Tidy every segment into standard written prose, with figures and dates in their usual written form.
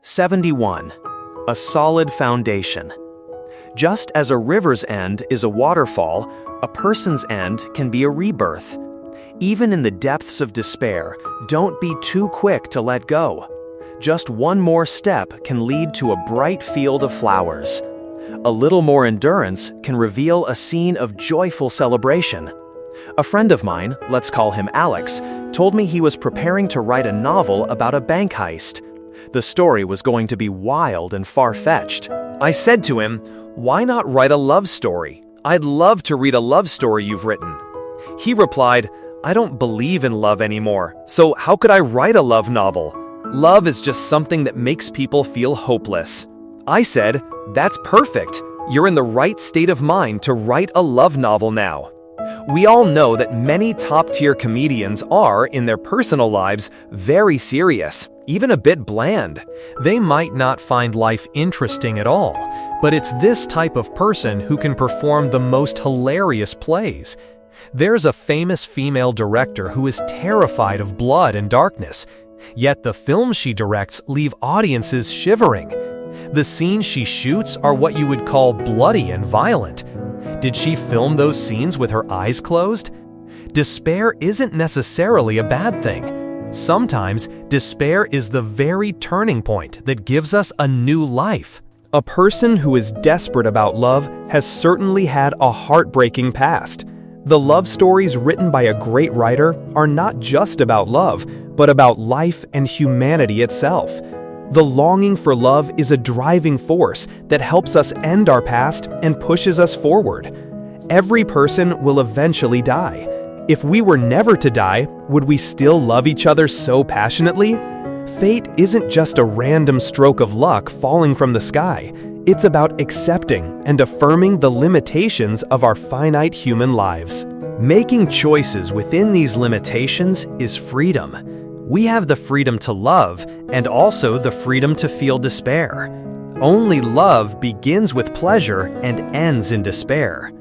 71. A solid foundation. Just as a river's end is a waterfall, a person's end can be a rebirth. Even in the depths of despair, don't be too quick to let go. Just one more step can lead to a bright field of flowers. A little more endurance can reveal a scene of joyful celebration. A friend of mine, let's call him Alex, told me he was preparing to write a novel about a bank heist. The story was going to be wild and far-fetched. I said to him, "Why not write a love story? I'd love to read a love story you've written." He replied, "I don't believe in love anymore, so how could I write a love novel? Love is just something that makes people feel hopeless." I said, "That's perfect. You're in the right state of mind to write a love novel now." We all know that many top-tier comedians are, in their personal lives, very serious, even a bit bland. They might not find life interesting at all, but it's this type of person who can perform the most hilarious plays. There's a famous female director who is terrified of blood and darkness, yet the films she directs leave audiences shivering. The scenes she shoots are what you would call bloody and violent. Did she film those scenes with her eyes closed? Despair isn't necessarily a bad thing. Sometimes, despair is the very turning point that gives us a new life. A person who is desperate about love has certainly had a heartbreaking past. The love stories written by a great writer are not just about love, but about life and humanity itself. The longing for love is a driving force that helps us end our past and pushes us forward. Every person will eventually die. If we were never to die, would we still love each other so passionately? Fate isn't just a random stroke of luck falling from the sky. It's about accepting and affirming the limitations of our finite human lives. Making choices within these limitations is freedom. We have the freedom to love and also the freedom to feel despair. Only love begins with pleasure and ends in despair.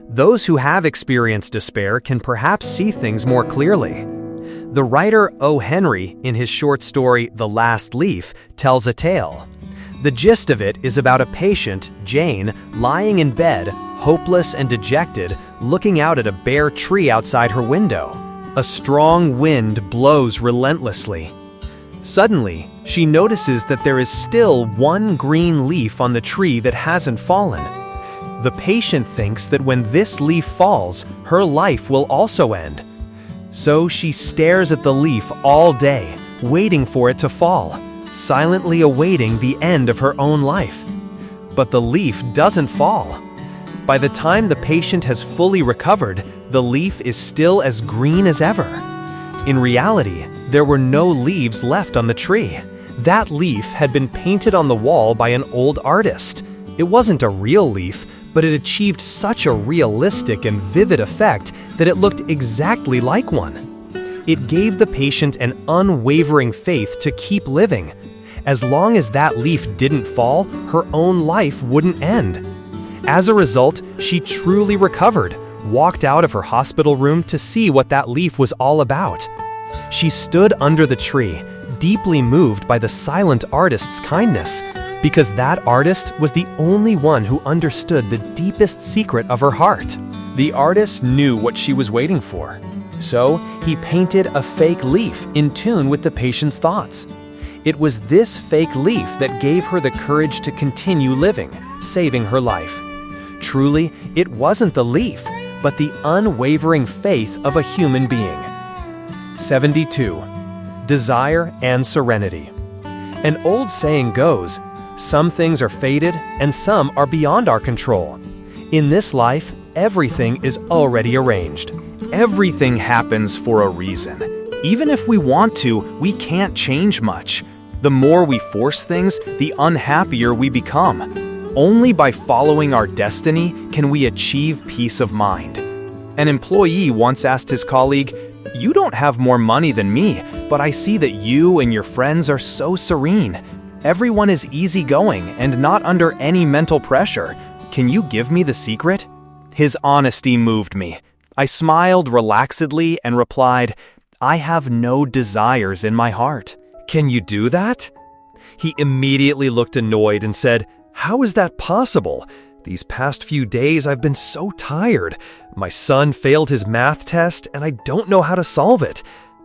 Those who have experienced despair can perhaps see things more clearly. The writer O. Henry, in his short story The Last Leaf, tells a tale. The gist of it is about a patient, Jane, lying in bed, hopeless and dejected, looking out at a bare tree outside her window. A strong wind blows relentlessly. Suddenly, she notices that there is still one green leaf on the tree that hasn't fallen. The patient thinks that when this leaf falls, her life will also end. So she stares at the leaf all day, waiting for it to fall, silently awaiting the end of her own life. But the leaf doesn't fall. By the time the patient has fully recovered, the leaf is still as green as ever. In reality, there were no leaves left on the tree. That leaf had been painted on the wall by an old artist. It wasn't a real leaf, but it achieved such a realistic and vivid effect that it looked exactly like one. It gave the patient an unwavering faith to keep living. As long as that leaf didn't fall, her own life wouldn't end. As a result, she truly recovered, walked out of her hospital room to see what that leaf was all about. She stood under the tree, deeply moved by the silent artist's kindness, because that artist was the only one who understood the deepest secret of her heart. The artist knew what she was waiting for. So he painted a fake leaf in tune with the patient's thoughts. It was this fake leaf that gave her the courage to continue living, saving her life. Truly, it wasn't the leaf, but the unwavering faith of a human being. 72. Desire and serenity. An old saying goes, some things are fated and some are beyond our control. In this life, everything is already arranged. Everything happens for a reason. Even if we want to, we can't change much. The more we force things, the unhappier we become. Only by following our destiny can we achieve peace of mind. An employee once asked his colleague, "You don't have more money than me, but I see that you and your friends are so serene. Everyone is easygoing and not under any mental pressure. Can you give me the secret?" His honesty moved me. I smiled relaxedly and replied, "I have no desires in my heart." "Can you do that?" He immediately looked annoyed and said, "How is that possible? These past few days I've been so tired. My son failed his math test and I don't know how to solve it.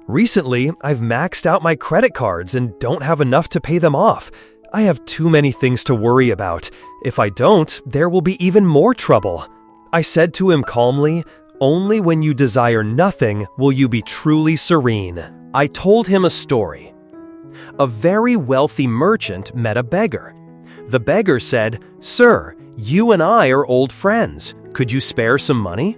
Recently, I've maxed out my credit cards and don't have enough to pay them off. I have too many things to worry about. If I don't, there will be even more trouble." I said to him calmly, "Only when you desire nothing will you be truly serene." I told him a story. A very wealthy merchant met a beggar. The beggar said, "Sir, you and I are old friends. Could you spare some money?"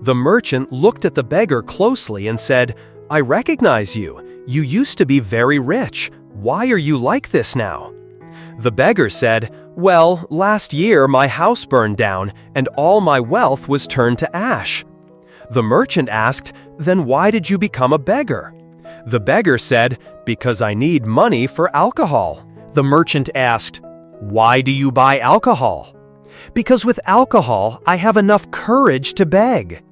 The merchant looked at the beggar closely and said, "I recognize you. You used to be very rich. Why are you like this now?" The beggar said, "Well, last year my house burned down and all my wealth was turned to ash." The merchant asked, "Then why did you become a beggar?" The beggar said, "Because I need money for alcohol." The merchant asked, "Why do you buy alcohol?" "Because with alcohol I have enough courage to beg."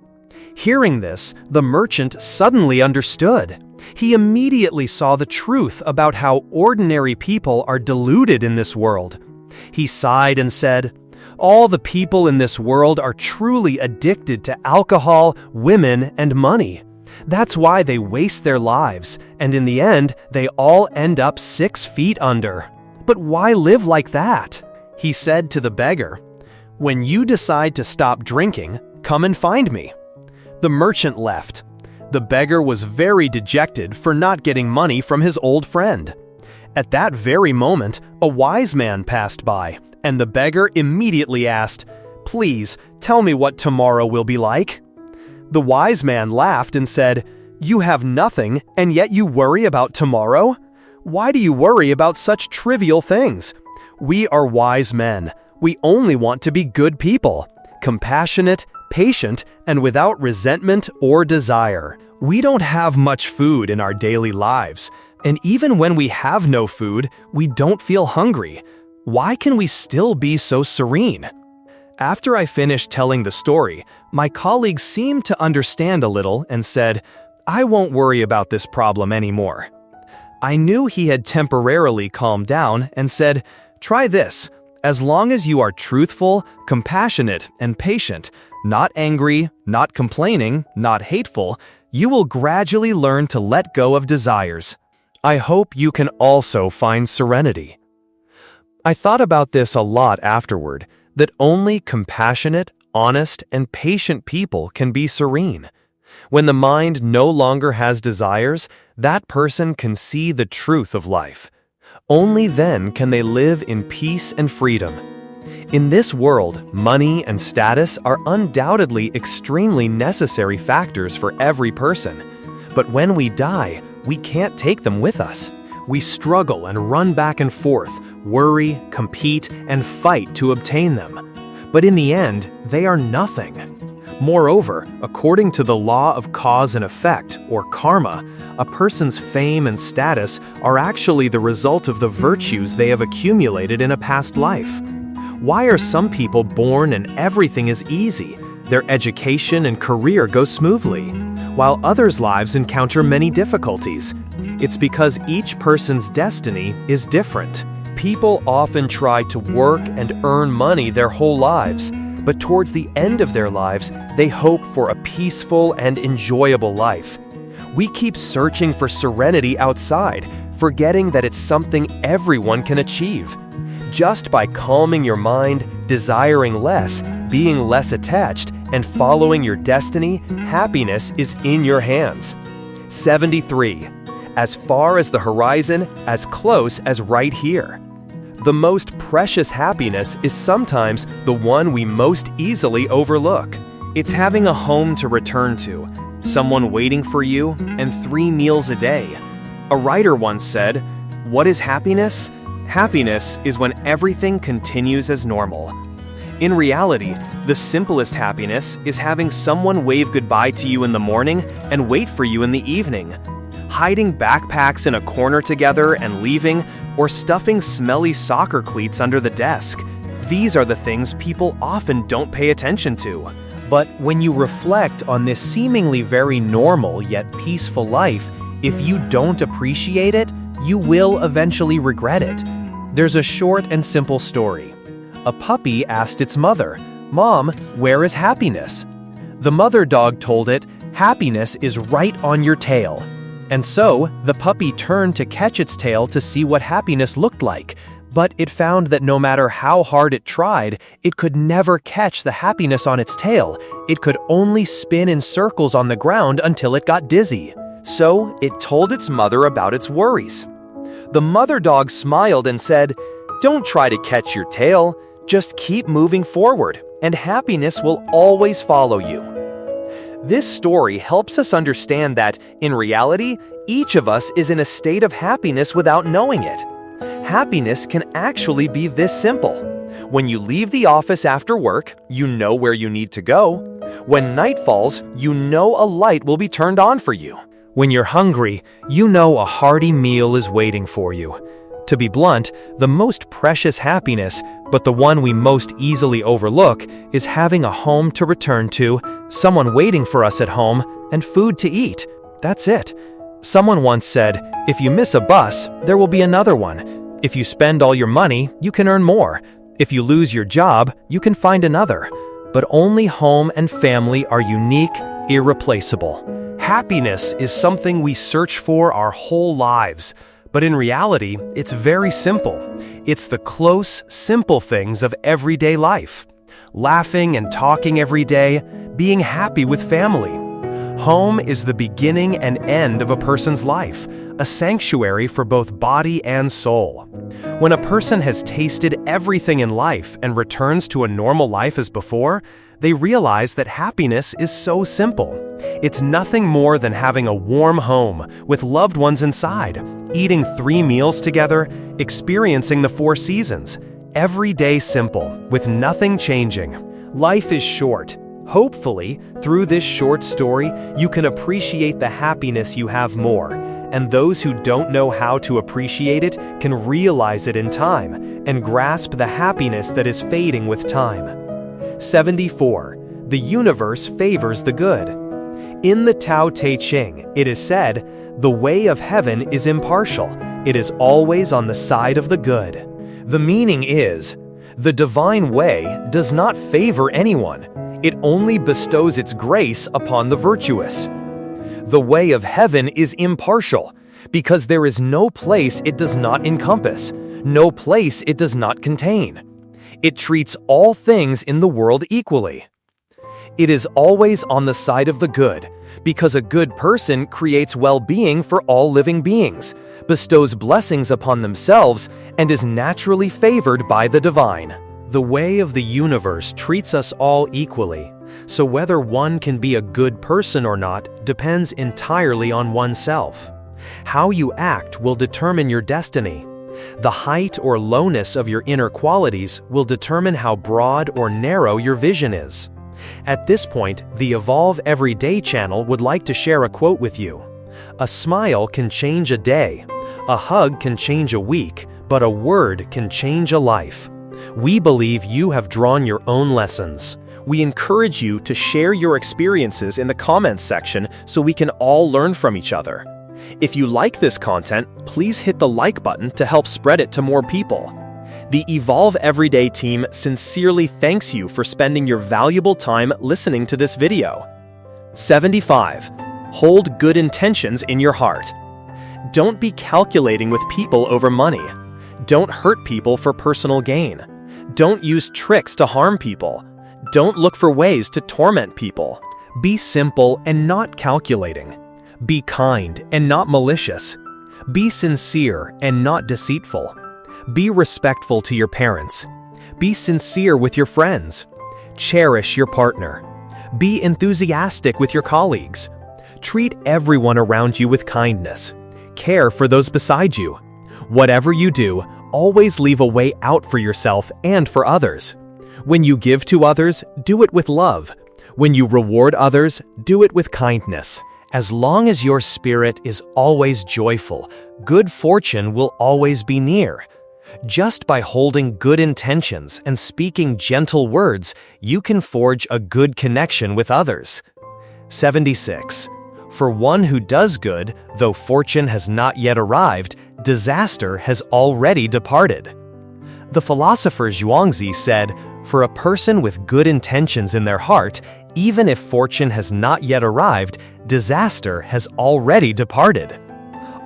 Hearing this, the merchant suddenly understood. He immediately saw the truth about how ordinary people are deluded in this world. He sighed and said, "All the people in this world are truly addicted to alcohol, women, and money. That's why they waste their lives, and in the end, they all end up 6 feet under. But why live like that?" He said to the beggar, "When you decide to stop drinking, come and find me." The merchant left. The beggar was very dejected for not getting money from his old friend. At that very moment, a wise man passed by, and the beggar immediately asked, "Please, tell me what tomorrow will be like." The wise man laughed and said, "You have nothing, and yet you worry about tomorrow? Why do you worry about such trivial things? We are wise men. We only want to be good people, compassionate, patient, and without resentment or desire. We don't have much food in our daily lives, and even when we have no food, we don't feel hungry. Why can we still be so serene?" After I finished telling the story, my colleague seemed to understand a little and said, "I won't worry about this problem anymore." I knew he had temporarily calmed down and said, "Try this. As long as you are truthful, compassionate, and patient, not angry, not complaining, not hateful, you will gradually learn to let go of desires. I hope you can also find serenity." I thought about this a lot afterward, that only compassionate, honest, and patient people can be serene. When the mind no longer has desires, that person can see the truth of life. Only then can they live in peace and freedom. In this world, money and status are undoubtedly extremely necessary factors for every person. But when we die, we can't take them with us. We struggle and run back and forth, worry, compete, and fight to obtain them. But in the end, they are nothing. Moreover, according to the law of cause and effect, or karma, a person's fame and status are actually the result of the virtues they have accumulated in a past life. Why are some people born and everything is easy? Their education and career go smoothly, while others' lives encounter many difficulties. It's because each person's destiny is different. People often try to work and earn money their whole lives, but towards the end of their lives, they hope for a peaceful and enjoyable life. We keep searching for serenity outside, forgetting that it's something everyone can achieve. Just by calming your mind, desiring less, being less attached, and following your destiny, happiness is in your hands. 73. As far as the horizon, as close as right here. The most precious happiness is sometimes the one we most easily overlook. It's having a home to return to, someone waiting for you, and 3 meals a day. A writer once said, "What is happiness? Happiness is when everything continues as normal." In reality, the simplest happiness is having someone wave goodbye to you in the morning and wait for you in the evening. Hiding backpacks in a corner together and leaving, or stuffing smelly soccer cleats under the desk. These are the things people often don't pay attention to. But when you reflect on this seemingly very normal yet peaceful life, if you don't appreciate it, you will eventually regret it. There's a short and simple story. A puppy asked its mother, "Mom, where is happiness?" The mother dog told it, "Happiness is right on your tail." And so, the puppy turned to catch its tail to see what happiness looked like, but it found that no matter how hard it tried, it could never catch the happiness on its tail. It could only spin in circles on the ground until it got dizzy. So, it told its mother about its worries. The mother dog smiled and said, "Don't try to catch your tail, just keep moving forward, and happiness will always follow you." This story helps us understand that, in reality, each of us is in a state of happiness without knowing it. Happiness can actually be this simple. When you leave the office after work, you know where you need to go. When night falls, you know a light will be turned on for you. When you're hungry, you know a hearty meal is waiting for you. To be blunt, the most precious happiness, but the one we most easily overlook, is having a home to return to, someone waiting for us at home, and food to eat. That's it. Someone once said, "If you miss a bus, there will be another one. If you spend all your money, you can earn more. If you lose your job, you can find another. But only home and family are unique, irreplaceable." Happiness is something we search for our whole lives. But in reality, it's very simple. It's the close, simple things of everyday life. Laughing and talking every day, being happy with family. Home is the beginning and end of a person's life, a sanctuary for both body and soul. When a person has tasted everything in life and returns to a normal life as before, they realize that happiness is so simple. It's nothing more than having a warm home with loved ones inside, eating 3 meals together, experiencing the 4 seasons. Every day simple, with nothing changing. Life is short. Hopefully, through this short story, you can appreciate the happiness you have more, and those who don't know how to appreciate it can realize it in time and grasp the happiness that is fading with time. 74. The universe favors the good. In the Tao Te Ching, it is said, "The way of heaven is impartial. It is always on the side of the good." The meaning is, the divine way does not favor anyone. It only bestows its grace upon the virtuous. The way of heaven is impartial, because there is no place it does not encompass, no place it does not contain. It treats all things in the world equally. It is always on the side of the good, because a good person creates well-being for all living beings, bestows blessings upon themselves, and is naturally favored by the divine. The way of the universe treats us all equally, so whether one can be a good person or not depends entirely on oneself. How you act will determine your destiny. The height or lowness of your inner qualities will determine how broad or narrow your vision is. At this point, the Evolve Everyday channel would like to share a quote with you. A smile can change a day. A hug can change a week, but a word can change a life. We believe you have drawn your own lessons. We encourage you to share your experiences in the comments section so we can all learn from each other. If you like this content, please hit the like button to help spread it to more people. The Evolve Everyday team sincerely thanks you for spending your valuable time listening to this video. 75. Hold good intentions in your heart. Don't be calculating with people over money. Don't hurt people for personal gain. Don't use tricks to harm people. Don't look for ways to torment people. Be simple and not calculating. Be kind and not malicious. Be sincere and not deceitful. Be respectful to your parents. Be sincere with your friends. Cherish your partner. Be enthusiastic with your colleagues. Treat everyone around you with kindness. Care for those beside you. Whatever you do, always leave a way out for yourself and for others. When you give to others, do it with love. When you reward others, do it with kindness. As long as your spirit is always joyful, good fortune will always be near. Just by holding good intentions and speaking gentle words, you can forge a good connection with others. 76. For one who does good, though fortune has not yet arrived, disaster has already departed. The philosopher Zhuangzi said, "For a person with good intentions in their heart, even if fortune has not yet arrived, disaster has already departed."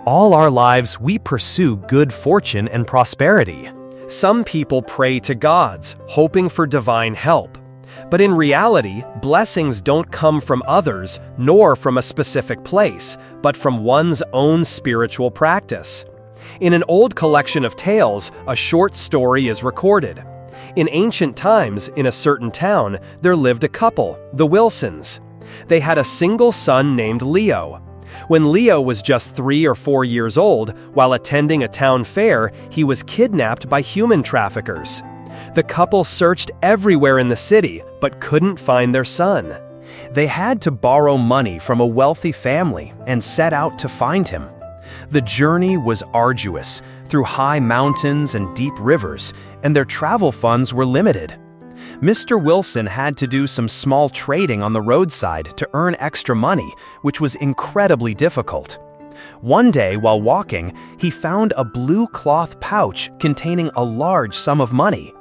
All our lives we pursue good fortune and prosperity. Some people pray to gods, hoping for divine help. But in reality, blessings don't come from others, nor from a specific place, but from one's own spiritual practice. In an old collection of tales, a short story is recorded. In ancient times, in a certain town, there lived a couple, the Wilsons. They had a single son named Leo. When Leo was just 3 or 4 years old, while attending a town fair, he was kidnapped by human traffickers. The couple searched everywhere in the city, but couldn't find their son. They had to borrow money from a wealthy family and set out to find him. The journey was arduous, through high mountains and deep rivers, and their travel funds were limited. Mr. Wilson had to do some small trading on the roadside to earn extra money, which was incredibly difficult. One day, while walking, he found a blue cloth pouch containing a large sum of money.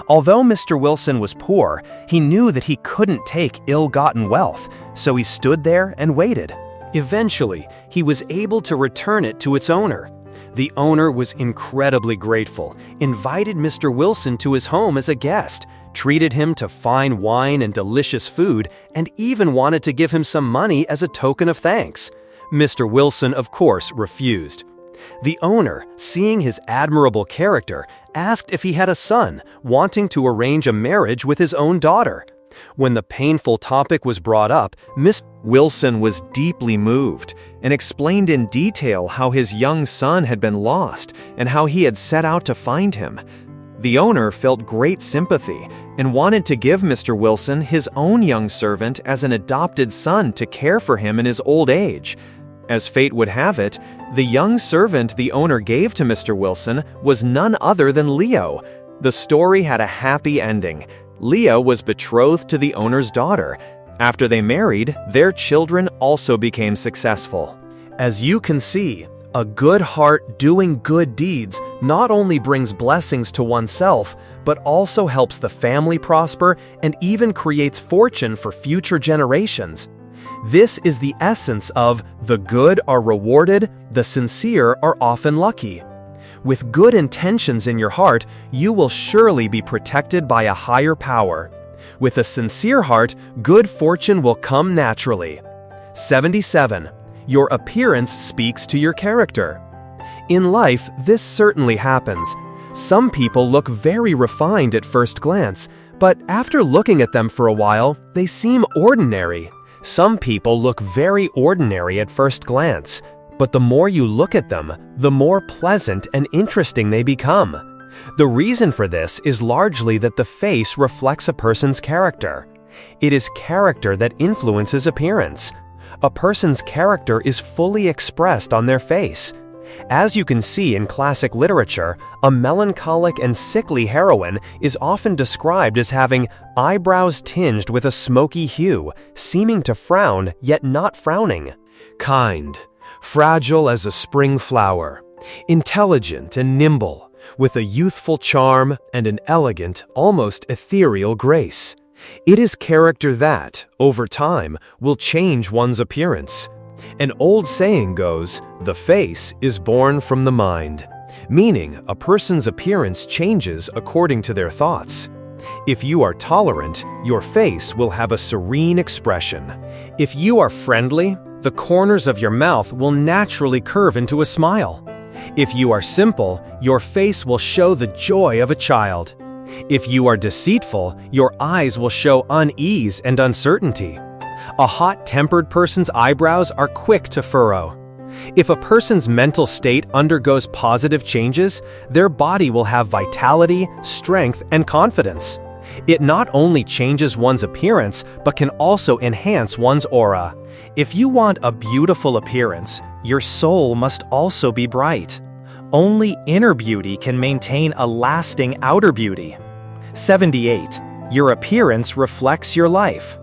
Although Mr. Wilson was poor, he knew that he couldn't take ill-gotten wealth, so he stood there and waited. Eventually, he was able to return it to its owner. The owner was incredibly grateful, invited Mr. Wilson to his home as a guest, treated him to fine wine and delicious food, and even wanted to give him some money as a token of thanks. Mr. Wilson, of course, refused. The owner, seeing his admirable character, asked if he had a son, wanting to arrange a marriage with his own daughter. When the painful topic was brought up, Mr. Wilson was deeply moved and explained in detail how his young son had been lost and how he had set out to find him. The owner felt great sympathy and wanted to give Mr. Wilson his own young servant as an adopted son to care for him in his old age. As fate would have it, the young servant the owner gave to Mr. Wilson was none other than Leo. The story had a happy ending. Leo was betrothed to the owner's daughter. After they married, their children also became successful. As you can see, a good heart doing good deeds not only brings blessings to oneself, but also helps the family prosper and even creates fortune for future generations. This is the essence of "the good are rewarded, the sincere are often lucky." With good intentions in your heart, you will surely be protected by a higher power. With a sincere heart, good fortune will come naturally. 77. Your appearance speaks to your character. In life, this certainly happens. Some people look very refined at first glance, but after looking at them for a while, they seem ordinary. Some people look very ordinary at first glance, but the more you look at them, the more pleasant and interesting they become. The reason for this is largely that the face reflects a person's character. It is character that influences appearance. A person's character is fully expressed on their face. As you can see in classic literature, a melancholic and sickly heroine is often described as having eyebrows tinged with a smoky hue, seeming to frown yet not frowning. Kind, fragile as a spring flower, intelligent and nimble, with a youthful charm and an elegant, almost ethereal grace. It is character that, over time, will change one's appearance. An old saying goes, "The face is born from the mind," meaning a person's appearance changes according to their thoughts. If you are tolerant, your face will have a serene expression. If you are friendly, the corners of your mouth will naturally curve into a smile. If you are simple, your face will show the joy of a child. If you are deceitful, your eyes will show unease and uncertainty. A hot-tempered person's eyebrows are quick to furrow. If a person's mental state undergoes positive changes, their body will have vitality, strength, and confidence. It not only changes one's appearance, but can also enhance one's aura. If you want a beautiful appearance, your soul must also be bright. Only inner beauty can maintain a lasting outer beauty. 78. Your appearance reflects your life.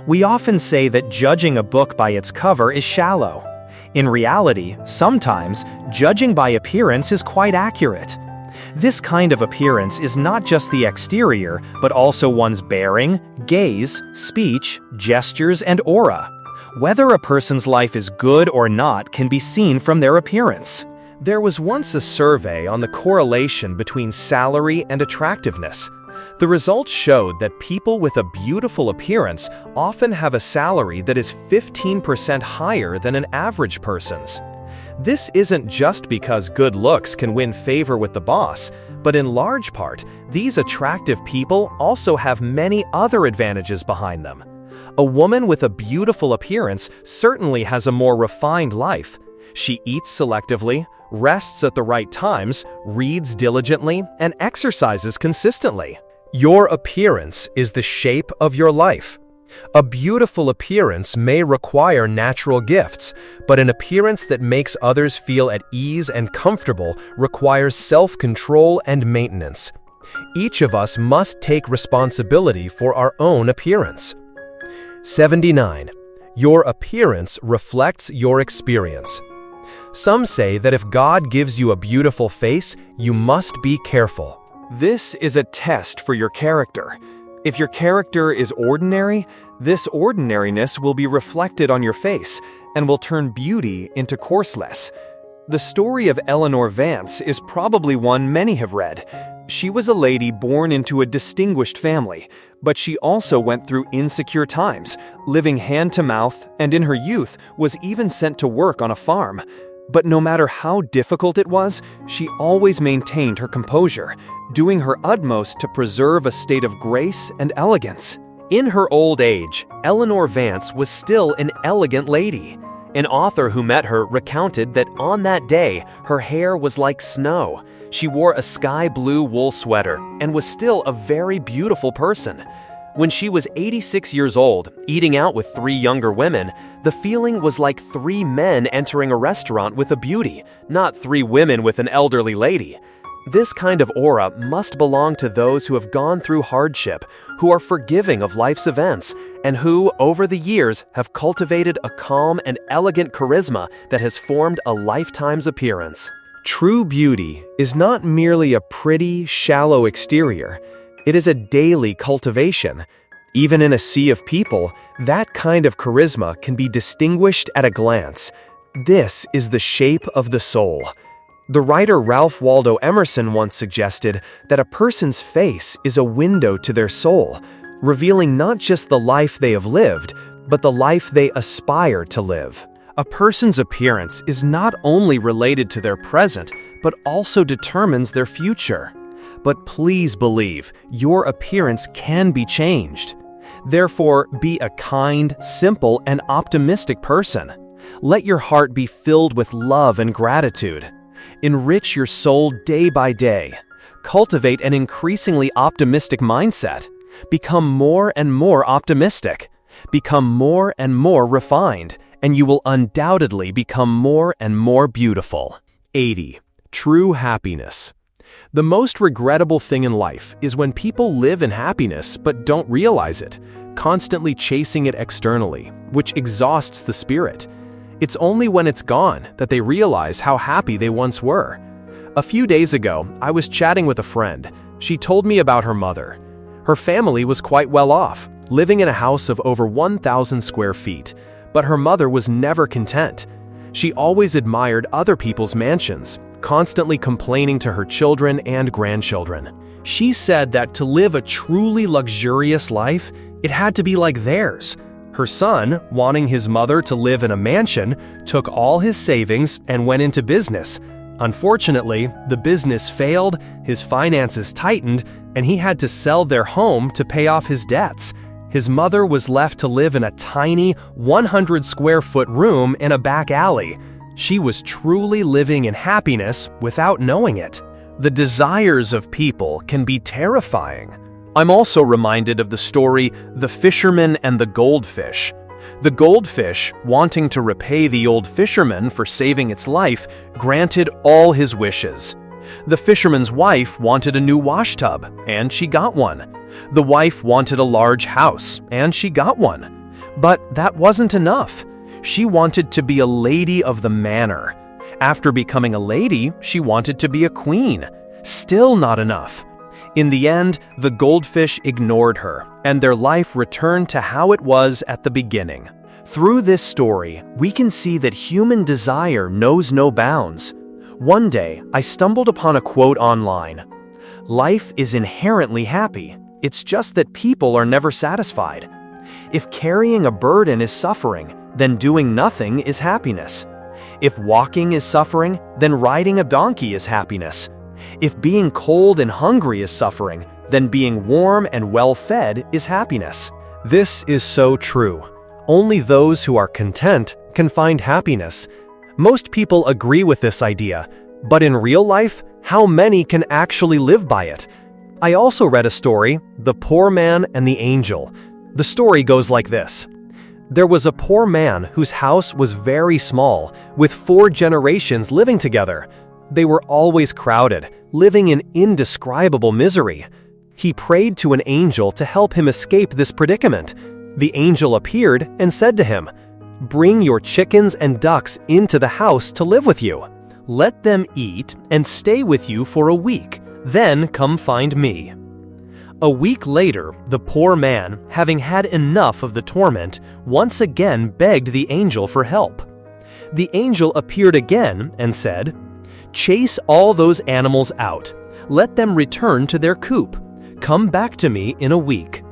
We often say that judging a book by its cover is shallow. In reality, sometimes, judging by appearance is quite accurate. This kind of appearance is not just the exterior, but also one's bearing, gaze, speech, gestures, and aura. Whether a person's life is good or not can be seen from their appearance. There was once a survey on the correlation between salary and attractiveness. The results showed that people with a beautiful appearance often have a salary that is 15% higher than an average person's. This isn't just because good looks can win favor with the boss, but in large part, these attractive people also have many other advantages behind them. A woman with a beautiful appearance certainly has a more refined life. She eats selectively, rests at the right times, reads diligently, and exercises consistently. Your appearance is the shape of your life. A beautiful appearance may require natural gifts, but an appearance that makes others feel at ease and comfortable requires self-control and maintenance. Each of us must take responsibility for our own appearance. 79. Your appearance reflects your experience. Some say that if God gives you a beautiful face, you must be careful. This is a test for your character. If your character is ordinary, this ordinariness will be reflected on your face and will turn beauty into coarseness. The story of Eleanor Vance is probably one many have read. She was a lady born into a distinguished family, but she also went through insecure times, living hand to mouth, and in her youth was even sent to work on a farm. But no matter how difficult it was, she always maintained her composure, doing her utmost to preserve a state of grace and elegance. In her old age, Eleanor Vance was still an elegant lady. An author who met her recounted that on that day, her hair was like snow. She wore a sky blue wool sweater and was still a very beautiful person. When she was 86 years old, eating out with 3 younger women, the feeling was like 3 men entering a restaurant with a beauty, not 3 women with an elderly lady. This kind of aura must belong to those who have gone through hardship, who are forgiving of life's events, and who, over the years, have cultivated a calm and elegant charisma that has formed a lifetime's appearance. True beauty is not merely a pretty, shallow exterior. It is a daily cultivation. Even in a sea of people, that kind of charisma can be distinguished at a glance. This is the shape of the soul. The writer Ralph Waldo Emerson once suggested that a person's face is a window to their soul, revealing not just the life they have lived, but the life they aspire to live. A person's appearance is not only related to their present, but also determines their future. But please believe, your appearance can be changed. Therefore, be a kind, simple, and optimistic person. Let your heart be filled with love and gratitude. Enrich your soul day by day. Cultivate an increasingly optimistic mindset. Become more and more optimistic. Become more and more refined, and you will undoubtedly become more and more beautiful. 80. True happiness. The most regrettable thing in life is when people live in happiness but don't realize it, constantly chasing it externally, which exhausts the spirit. It's only when it's gone that they realize how happy they once were. A few days ago, I was chatting with a friend. She told me about her mother. Her family was quite well off, living in a house of over 1,000 square feet, but her mother was never content. She always admired other people's mansions, constantly complaining to her children and grandchildren. She said that to live a truly luxurious life, it had to be like theirs. Her son, wanting his mother to live in a mansion, took all his savings and went into business. Unfortunately, the business failed, his finances tightened, and he had to sell their home to pay off his debts. His mother was left to live in a tiny 100-square-foot room in a back alley. She was truly living in happiness without knowing it. The desires of people can be terrifying. I'm also reminded of the story The Fisherman and the Goldfish. The goldfish, wanting to repay the old fisherman for saving its life, granted all his wishes. The fisherman's wife wanted a new washtub, and she got one. The wife wanted a large house, and she got one. But that wasn't enough. She wanted to be a lady of the manor. After becoming a lady, she wanted to be a queen. Still not enough. In the end, the goldfish ignored her, and their life returned to how it was at the beginning. Through this story, we can see that human desire knows no bounds. One day, I stumbled upon a quote online. "Life is inherently happy. It's just that people are never satisfied. If carrying a burden is suffering, then doing nothing is happiness. If walking is suffering, then riding a donkey is happiness. If being cold and hungry is suffering, then being warm and well-fed is happiness." This is so true. Only those who are content can find happiness. Most people agree with this idea, but in real life, how many can actually live by it? I also read a story, The Poor Man and the Angel. The story goes like this. There was a poor man whose house was very small, with 4 generations living together. They were always crowded, living in indescribable misery. He prayed to an angel to help him escape this predicament. The angel appeared and said to him, "Bring your chickens and ducks into the house to live with you. Let them eat and stay with you for a week, then come find me." A week later, the poor man, having had enough of the torment, once again begged the angel for help. The angel appeared again and said, "Chase all those animals out. Let them return to their coop. Come back to me in a week."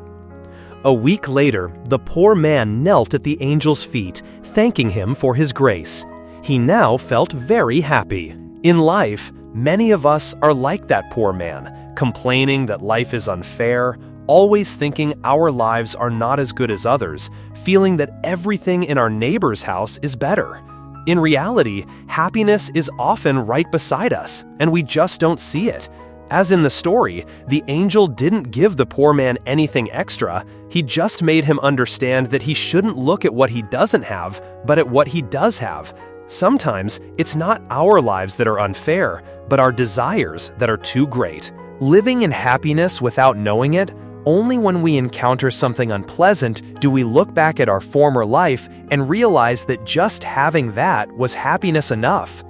A week later, the poor man knelt at the angel's feet, thanking him for his grace. He now felt very happy. In life, many of us are like that poor man, complaining that life is unfair, always thinking our lives are not as good as others, feeling that everything in our neighbor's house is better. In reality, happiness is often right beside us, and we just don't see it. As in the story, the angel didn't give the poor man anything extra, he just made him understand that he shouldn't look at what he doesn't have, but at what he does have. Sometimes, it's not our lives that are unfair, but our desires that are too great. Living in happiness without knowing it, only when we encounter something unpleasant do we look back at our former life and realize that just having that was happiness enough.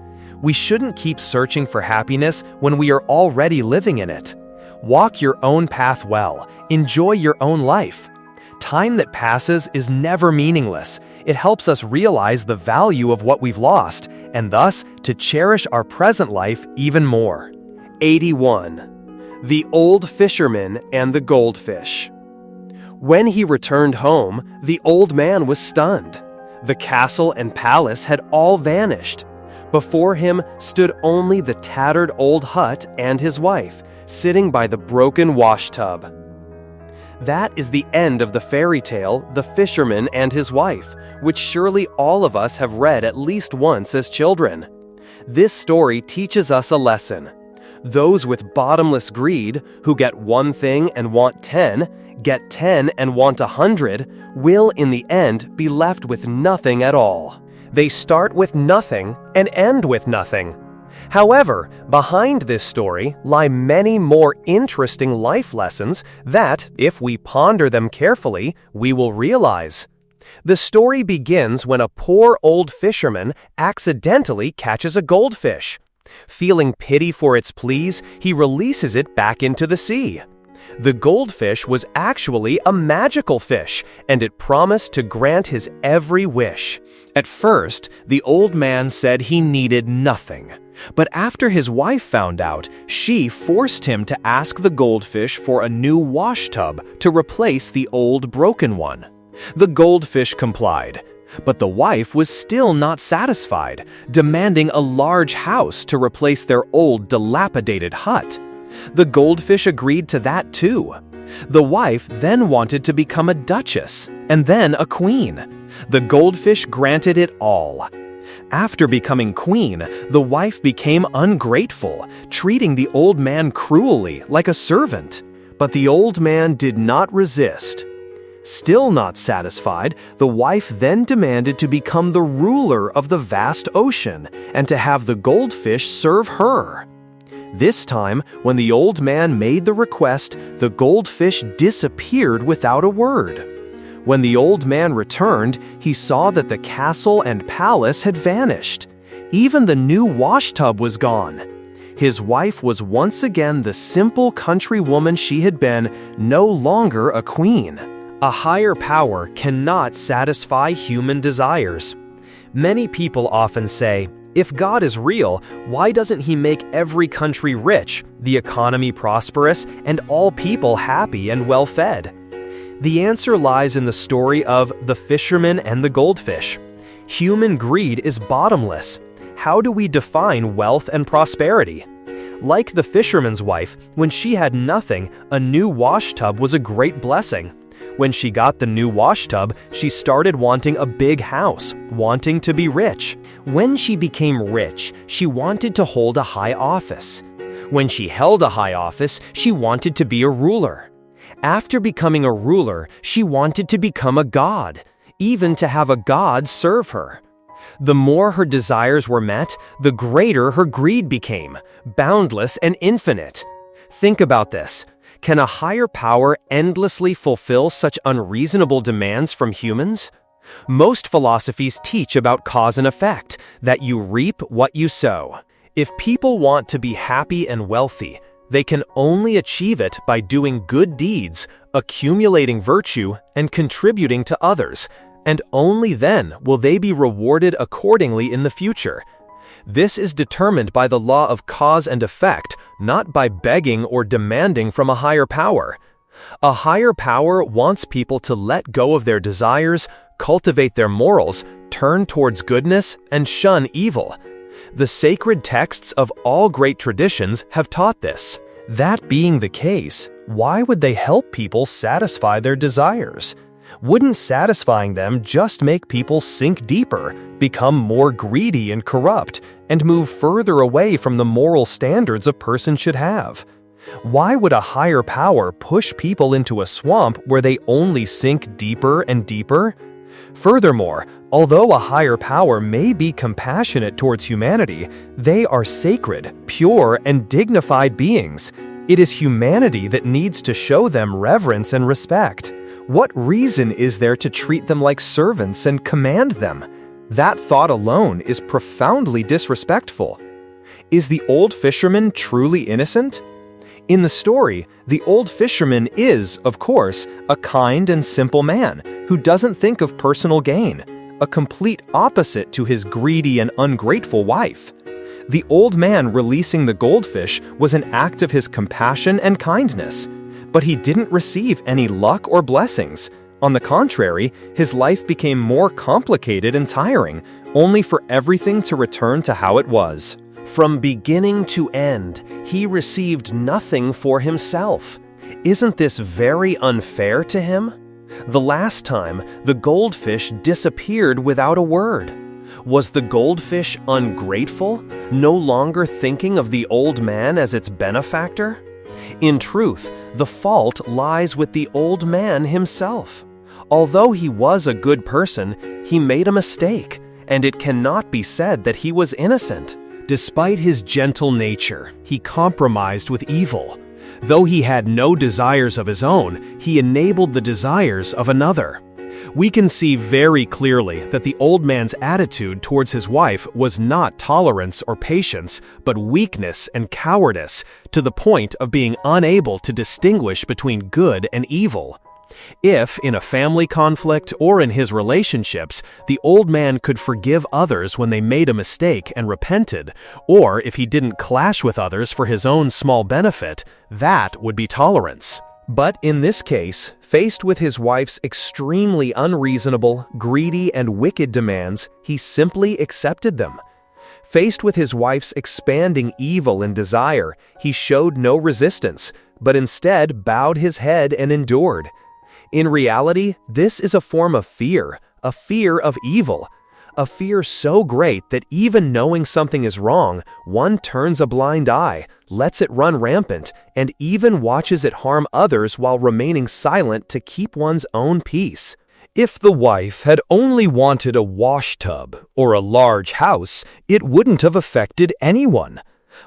We shouldn't keep searching for happiness when we are already living in it. Walk your own path well. Enjoy your own life. Time that passes is never meaningless. It helps us realize the value of what we've lost, and thus to cherish our present life even more. 81. The Old Fisherman and the Goldfish. When he returned home, the old man was stunned. The castle and palace had all vanished. Before him stood only the tattered old hut and his wife, sitting by the broken washtub. That is the end of the fairy tale, The Fisherman and His Wife, which surely all of us have read at least once as children. This story teaches us a lesson. Those with bottomless greed, who get one thing and want 10, get 10 and want 100, will in the end be left with nothing at all. They start with nothing and end with nothing. However, behind this story lie many more interesting life lessons that, if we ponder them carefully, we will realize. The story begins when a poor old fisherman accidentally catches a goldfish. Feeling pity for its pleas, he releases it back into the sea. The goldfish was actually a magical fish, and it promised to grant his every wish. At first, the old man said he needed nothing. But after his wife found out, she forced him to ask the goldfish for a new wash tub to replace the old broken one. The goldfish complied. But the wife was still not satisfied, demanding a large house to replace their old dilapidated hut. The goldfish agreed to that too. The wife then wanted to become a duchess, and then a queen. The goldfish granted it all. After becoming queen, the wife became ungrateful, treating the old man cruelly like a servant. But the old man did not resist. Still not satisfied, the wife then demanded to become the ruler of the vast ocean and to have the goldfish serve her. This time, when the old man made the request, the goldfish disappeared without a word. When the old man returned, he saw that the castle and palace had vanished. Even the new washtub was gone. His wife was once again the simple country woman she had been, no longer a queen. A higher power cannot satisfy human desires. Many people often say, if God is real, why doesn't He make every country rich, the economy prosperous, and all people happy and well-fed? The answer lies in the story of the fisherman and the goldfish. Human greed is bottomless. How do we define wealth and prosperity? Like the fisherman's wife, when she had nothing, a new washtub was a great blessing. When she got the new washtub, she started wanting a big house, wanting to be rich. When she became rich, she wanted to hold a high office. When she held a high office, she wanted to be a ruler. After becoming a ruler, she wanted to become a god, even to have a god serve her. The more her desires were met, the greater her greed became, boundless and infinite. Think about this. Can a higher power endlessly fulfill such unreasonable demands from humans? Most philosophies teach about cause and effect, that you reap what you sow. If people want to be happy and wealthy, they can only achieve it by doing good deeds, accumulating virtue, and contributing to others, and only then will they be rewarded accordingly in the future. This is determined by the law of cause and effect, not by begging or demanding from a higher power. A higher power wants people to let go of their desires, cultivate their morals, turn towards goodness, and shun evil. The sacred texts of all great traditions have taught this. That being the case, why would they help people satisfy their desires? Wouldn't satisfying them just make people sink deeper, become more greedy and corrupt, and move further away from the moral standards a person should have? Why would a higher power push people into a swamp where they only sink deeper and deeper? Furthermore, although a higher power may be compassionate towards humanity, they are sacred, pure, and dignified beings. It is humanity that needs to show them reverence and respect. What reason is there to treat them like servants and command them? That thought alone is profoundly disrespectful. Is the old fisherman truly innocent? In the story, the old fisherman is, of course, a kind and simple man who doesn't think of personal gain, a complete opposite to his greedy and ungrateful wife. The old man releasing the goldfish was an act of his compassion and kindness, but he didn't receive any luck or blessings. On the contrary, his life became more complicated and tiring, only for everything to return to how it was. From beginning to end, he received nothing for himself. Isn't this very unfair to him? The last time, the goldfish disappeared without a word. Was the goldfish ungrateful, no longer thinking of the old man as its benefactor? In truth, the fault lies with the old man himself. Although he was a good person, he made a mistake, and it cannot be said that he was innocent. Despite his gentle nature, he compromised with evil. Though he had no desires of his own, he enabled the desires of another. We can see very clearly that the old man's attitude towards his wife was not tolerance or patience, but weakness and cowardice, to the point of being unable to distinguish between good and evil. If, in a family conflict or in his relationships, the old man could forgive others when they made a mistake and repented, or if he didn't clash with others for his own small benefit, that would be tolerance. But in this case, faced with his wife's extremely unreasonable, greedy, and wicked demands, he simply accepted them. Faced with his wife's expanding evil and desire, he showed no resistance, but instead bowed his head and endured. In reality, this is a form of fear, a fear of evil, a fear so great that even knowing something is wrong, one turns a blind eye, lets it run rampant, and even watches it harm others while remaining silent to keep one's own peace. If the wife had only wanted a washtub or a large house, it wouldn't have affected anyone.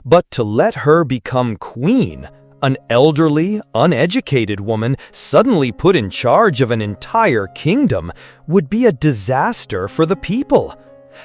But to let her become queen, An elderly, uneducated woman suddenly put in charge of an entire kingdom would be a disaster for the people.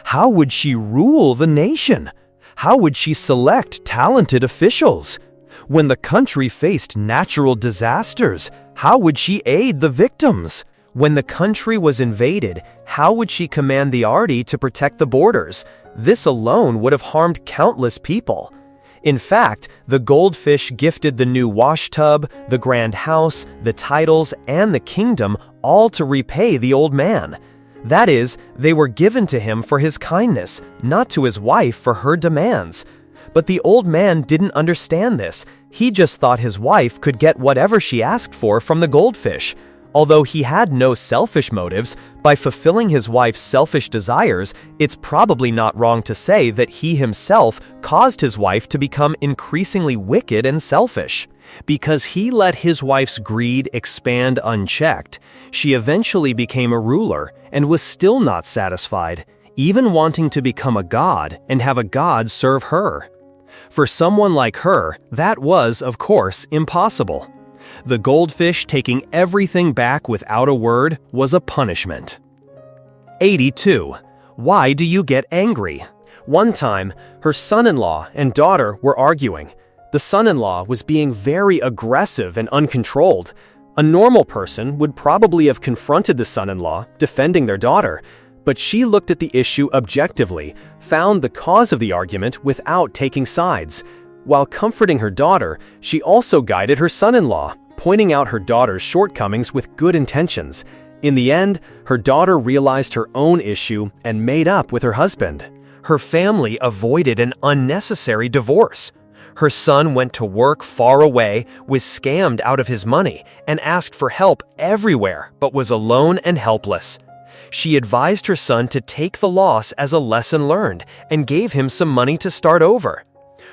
How would she rule the nation? How would she select talented officials? When the country faced natural disasters, how would she aid the victims? When the country was invaded, how would she command the army to protect the borders? This alone would have harmed countless people. In fact, the goldfish gifted the new washtub, the grand house, the titles, and the kingdom, all to repay the old man. That is, they were given to him for his kindness, not to his wife for her demands. But the old man didn't understand this. He just thought his wife could get whatever she asked for from the goldfish. Although he had no selfish motives, by fulfilling his wife's selfish desires, it's probably not wrong to say that he himself caused his wife to become increasingly wicked and selfish. Because he let his wife's greed expand unchecked, she eventually became a ruler and was still not satisfied, even wanting to become a god and have a god serve her. For someone like her, that was, of course, impossible. The goldfish taking everything back without a word was a punishment. 82. Why do you get angry? One time, her son-in-law and daughter were arguing. The son-in-law was being very aggressive and uncontrolled. A normal person would probably have confronted the son-in-law, defending their daughter, but she looked at the issue objectively, found the cause of the argument without taking sides. While comforting her daughter, she also guided her son-in-law, pointing out her daughter's shortcomings with good intentions. In the end, her daughter realized her own issue and made up with her husband. Her family avoided an unnecessary divorce. Her son went to work far away, was scammed out of his money, and asked for help everywhere, but was alone and helpless. She advised her son to take the loss as a lesson learned and gave him some money to start over.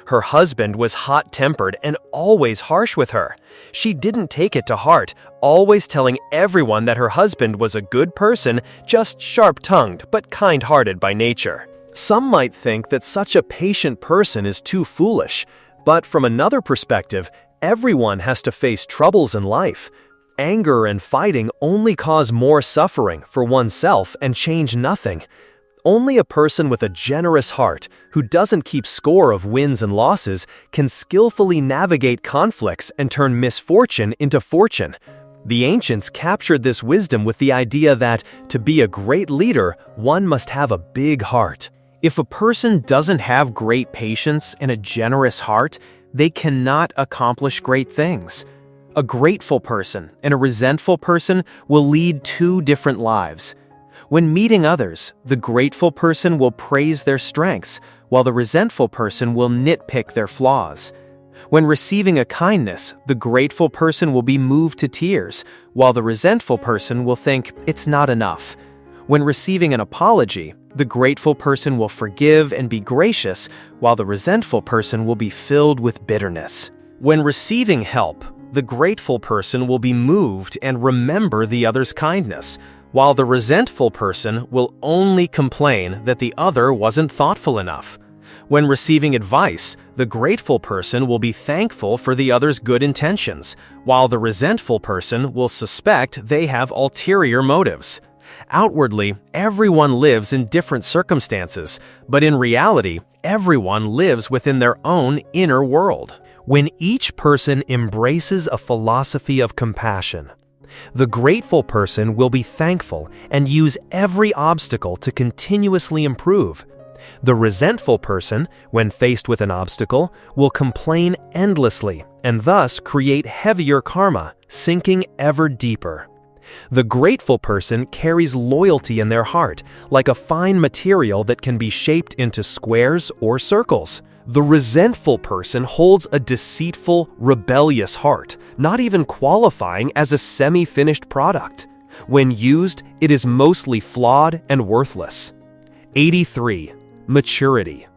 Her husband was hot-tempered and always harsh with her. She didn't take it to heart, always telling everyone that her husband was a good person, just sharp-tongued but kind-hearted by nature. Some might think that such a patient person is too foolish, but from another perspective, everyone has to face troubles in life. Anger and fighting only cause more suffering for oneself and change nothing. Only a person with a generous heart, who doesn't keep score of wins and losses, can skillfully navigate conflicts and turn misfortune into fortune. The ancients captured this wisdom with the idea that, to be a great leader, one must have a big heart. If a person doesn't have great patience and a generous heart, they cannot accomplish great things. A grateful person and a resentful person will lead two different lives. When meeting others, the grateful person will praise their strengths, while the resentful person will nitpick their flaws. When receiving a kindness, the grateful person will be moved to tears, while the resentful person will think it's not enough. When receiving an apology, the grateful person will forgive and be gracious, while the resentful person will be filled with bitterness. When receiving help, the grateful person will be moved and remember the other's kindness, while the resentful person will only complain that the other wasn't thoughtful enough. When receiving advice, the grateful person will be thankful for the other's good intentions, while the resentful person will suspect they have ulterior motives. Outwardly, everyone lives in different circumstances, but in reality, everyone lives within their own inner world. When each person embraces a philosophy of compassion, the grateful person will be thankful and use every obstacle to continuously improve. The resentful person, when faced with an obstacle, will complain endlessly and thus create heavier karma, sinking ever deeper. The grateful person carries loyalty in their heart, like a fine material that can be shaped into squares or circles. The resentful person holds a deceitful, rebellious heart, not even qualifying as a semi-finished product. When used, it is mostly flawed and worthless. 83. Maturity.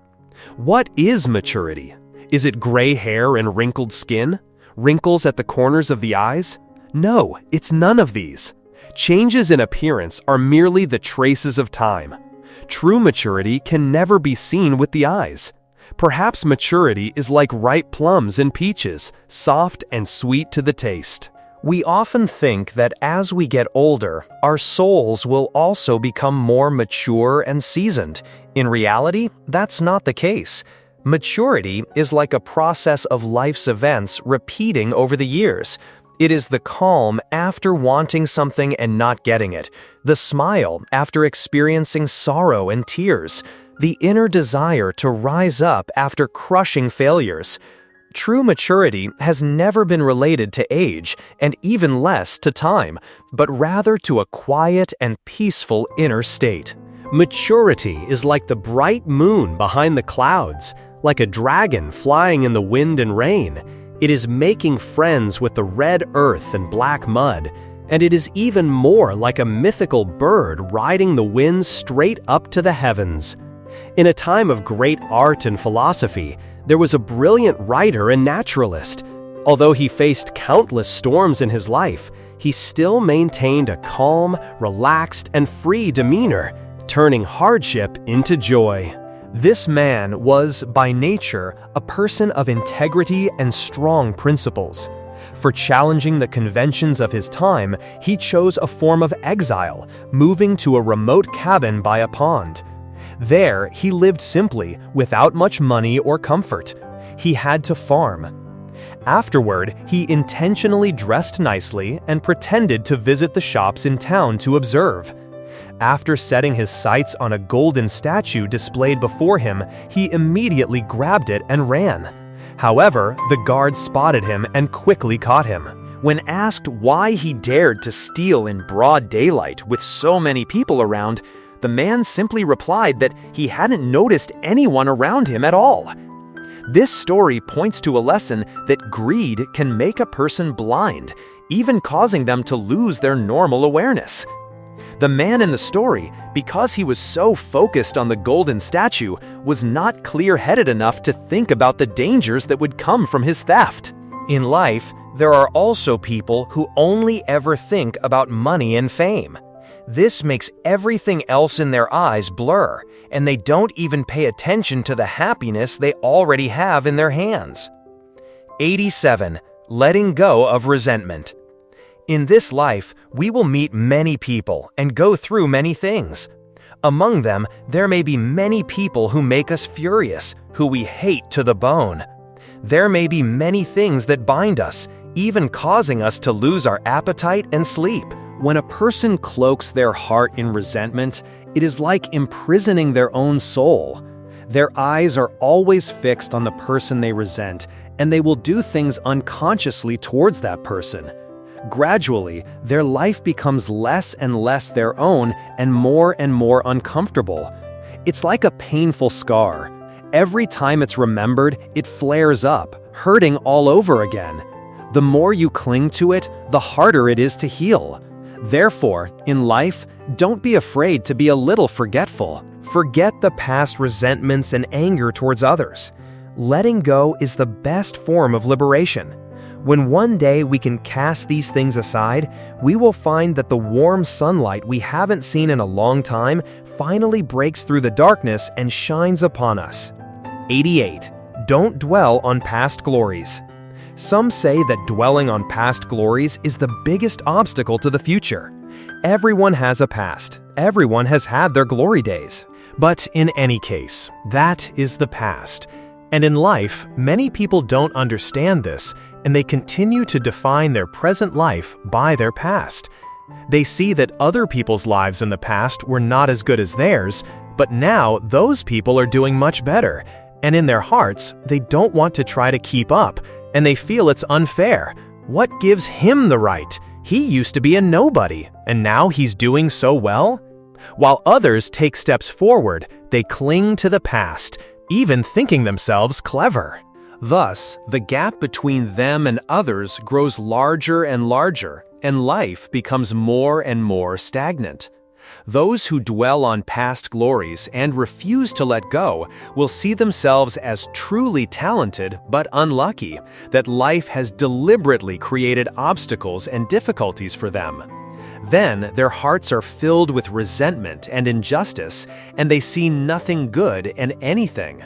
What is maturity? Is it gray hair and wrinkled skin? Wrinkles at the corners of the eyes? No, it's none of these. Changes in appearance are merely the traces of time. True maturity can never be seen with the eyes. Perhaps maturity is like ripe plums and peaches, soft and sweet to the taste. We often think that as we get older, our souls will also become more mature and seasoned. In reality, that's not the case. Maturity is like a process of life's events repeating over the years. It is the calm after wanting something and not getting it, the smile after experiencing sorrow and tears, the inner desire to rise up after crushing failures. True maturity has never been related to age, and even less to time, but rather to a quiet and peaceful inner state. Maturity is like the bright moon behind the clouds, like a dragon flying in the wind and rain. It is making friends with the red earth and black mud, and it is even more like a mythical bird riding the wind straight up to the heavens. In a time of great art and philosophy, there was a brilliant writer and naturalist. Although he faced countless storms in his life, he still maintained a calm, relaxed, and free demeanor, turning hardship into joy. This man was, by nature, a person of integrity and strong principles. For challenging the conventions of his time, he chose a form of exile, moving to a remote cabin by a pond. There, he lived simply, without much money or comfort. He had to farm. Afterward, he intentionally dressed nicely and pretended to visit the shops in town to observe. After setting his sights on a golden statue displayed before him, he immediately grabbed it and ran. However, the guards spotted him and quickly caught him. When asked why he dared to steal in broad daylight with so many people around, the man simply replied that he hadn't noticed anyone around him at all. This story points to a lesson that greed can make a person blind, even causing them to lose their normal awareness. The man in the story, because he was so focused on the golden statue, was not clear-headed enough to think about the dangers that would come from his theft. In life, there are also people who only ever think about money and fame. This makes everything else in their eyes blur, and they don't even pay attention to the happiness they already have in their hands. 87. Letting go of resentment. In this life, we will meet many people and go through many things. Among them, there may be many people who make us furious, who we hate to the bone. There may be many things that bind us, even causing us to lose our appetite and sleep. When a person cloaks their heart in resentment, it is like imprisoning their own soul. Their eyes are always fixed on the person they resent, and they will do things unconsciously towards that person. Gradually, their life becomes less and less their own and more uncomfortable. It's like a painful scar. Every time it's remembered, it flares up, hurting all over again. The more you cling to it, the harder it is to heal. Therefore, in life, don't be afraid to be a little forgetful. Forget the past resentments and anger towards others. Letting go is the best form of liberation. When one day we can cast these things aside, we will find that the warm sunlight we haven't seen in a long time finally breaks through the darkness and shines upon us. 88. Don't dwell on past glories. Some say that dwelling on past glories is the biggest obstacle to the future. Everyone has a past. Everyone has had their glory days. But in any case, that is the past. And in life, many people don't understand this, and they continue to define their present life by their past. They see that other people's lives in the past were not as good as theirs, but now those people are doing much better. And in their hearts, they don't want to try to keep up, and they feel it's unfair. What gives him the right? He used to be a nobody, and now he's doing so well? While others take steps forward, they cling to the past, even thinking themselves clever. Thus, the gap between them and others grows larger and larger, and life becomes more and more stagnant. Those who dwell on past glories and refuse to let go will see themselves as truly talented but unlucky, that life has deliberately created obstacles and difficulties for them. Then their hearts are filled with resentment and injustice, and they see nothing good in anything.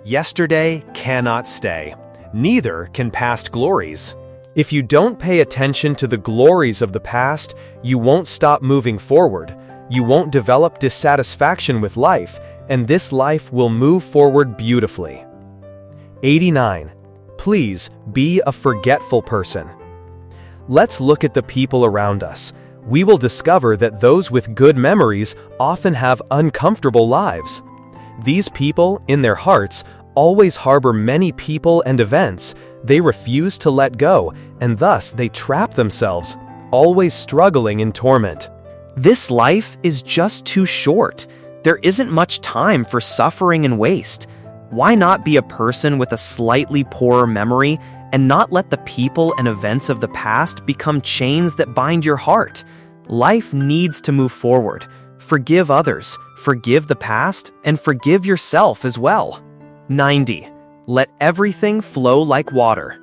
Yesterday cannot stay. Neither can past glories. If you don't pay attention to the glories of the past, you won't stop moving forward. You won't develop dissatisfaction with life, and this life will move forward beautifully. 89. Please be a forgetful person. Let's look at the people around us. We will discover that those with good memories often have uncomfortable lives. These people, in their hearts, always harbor many people and events. They refuse to let go, and thus they trap themselves, always struggling in torment. This life is just too short. There isn't much time for suffering and waste. Why not be a person with a slightly poorer memory and not let the people and events of the past become chains that bind your heart? Life needs to move forward. Forgive others, forgive the past, and forgive yourself as well. 90. Let everything flow like water.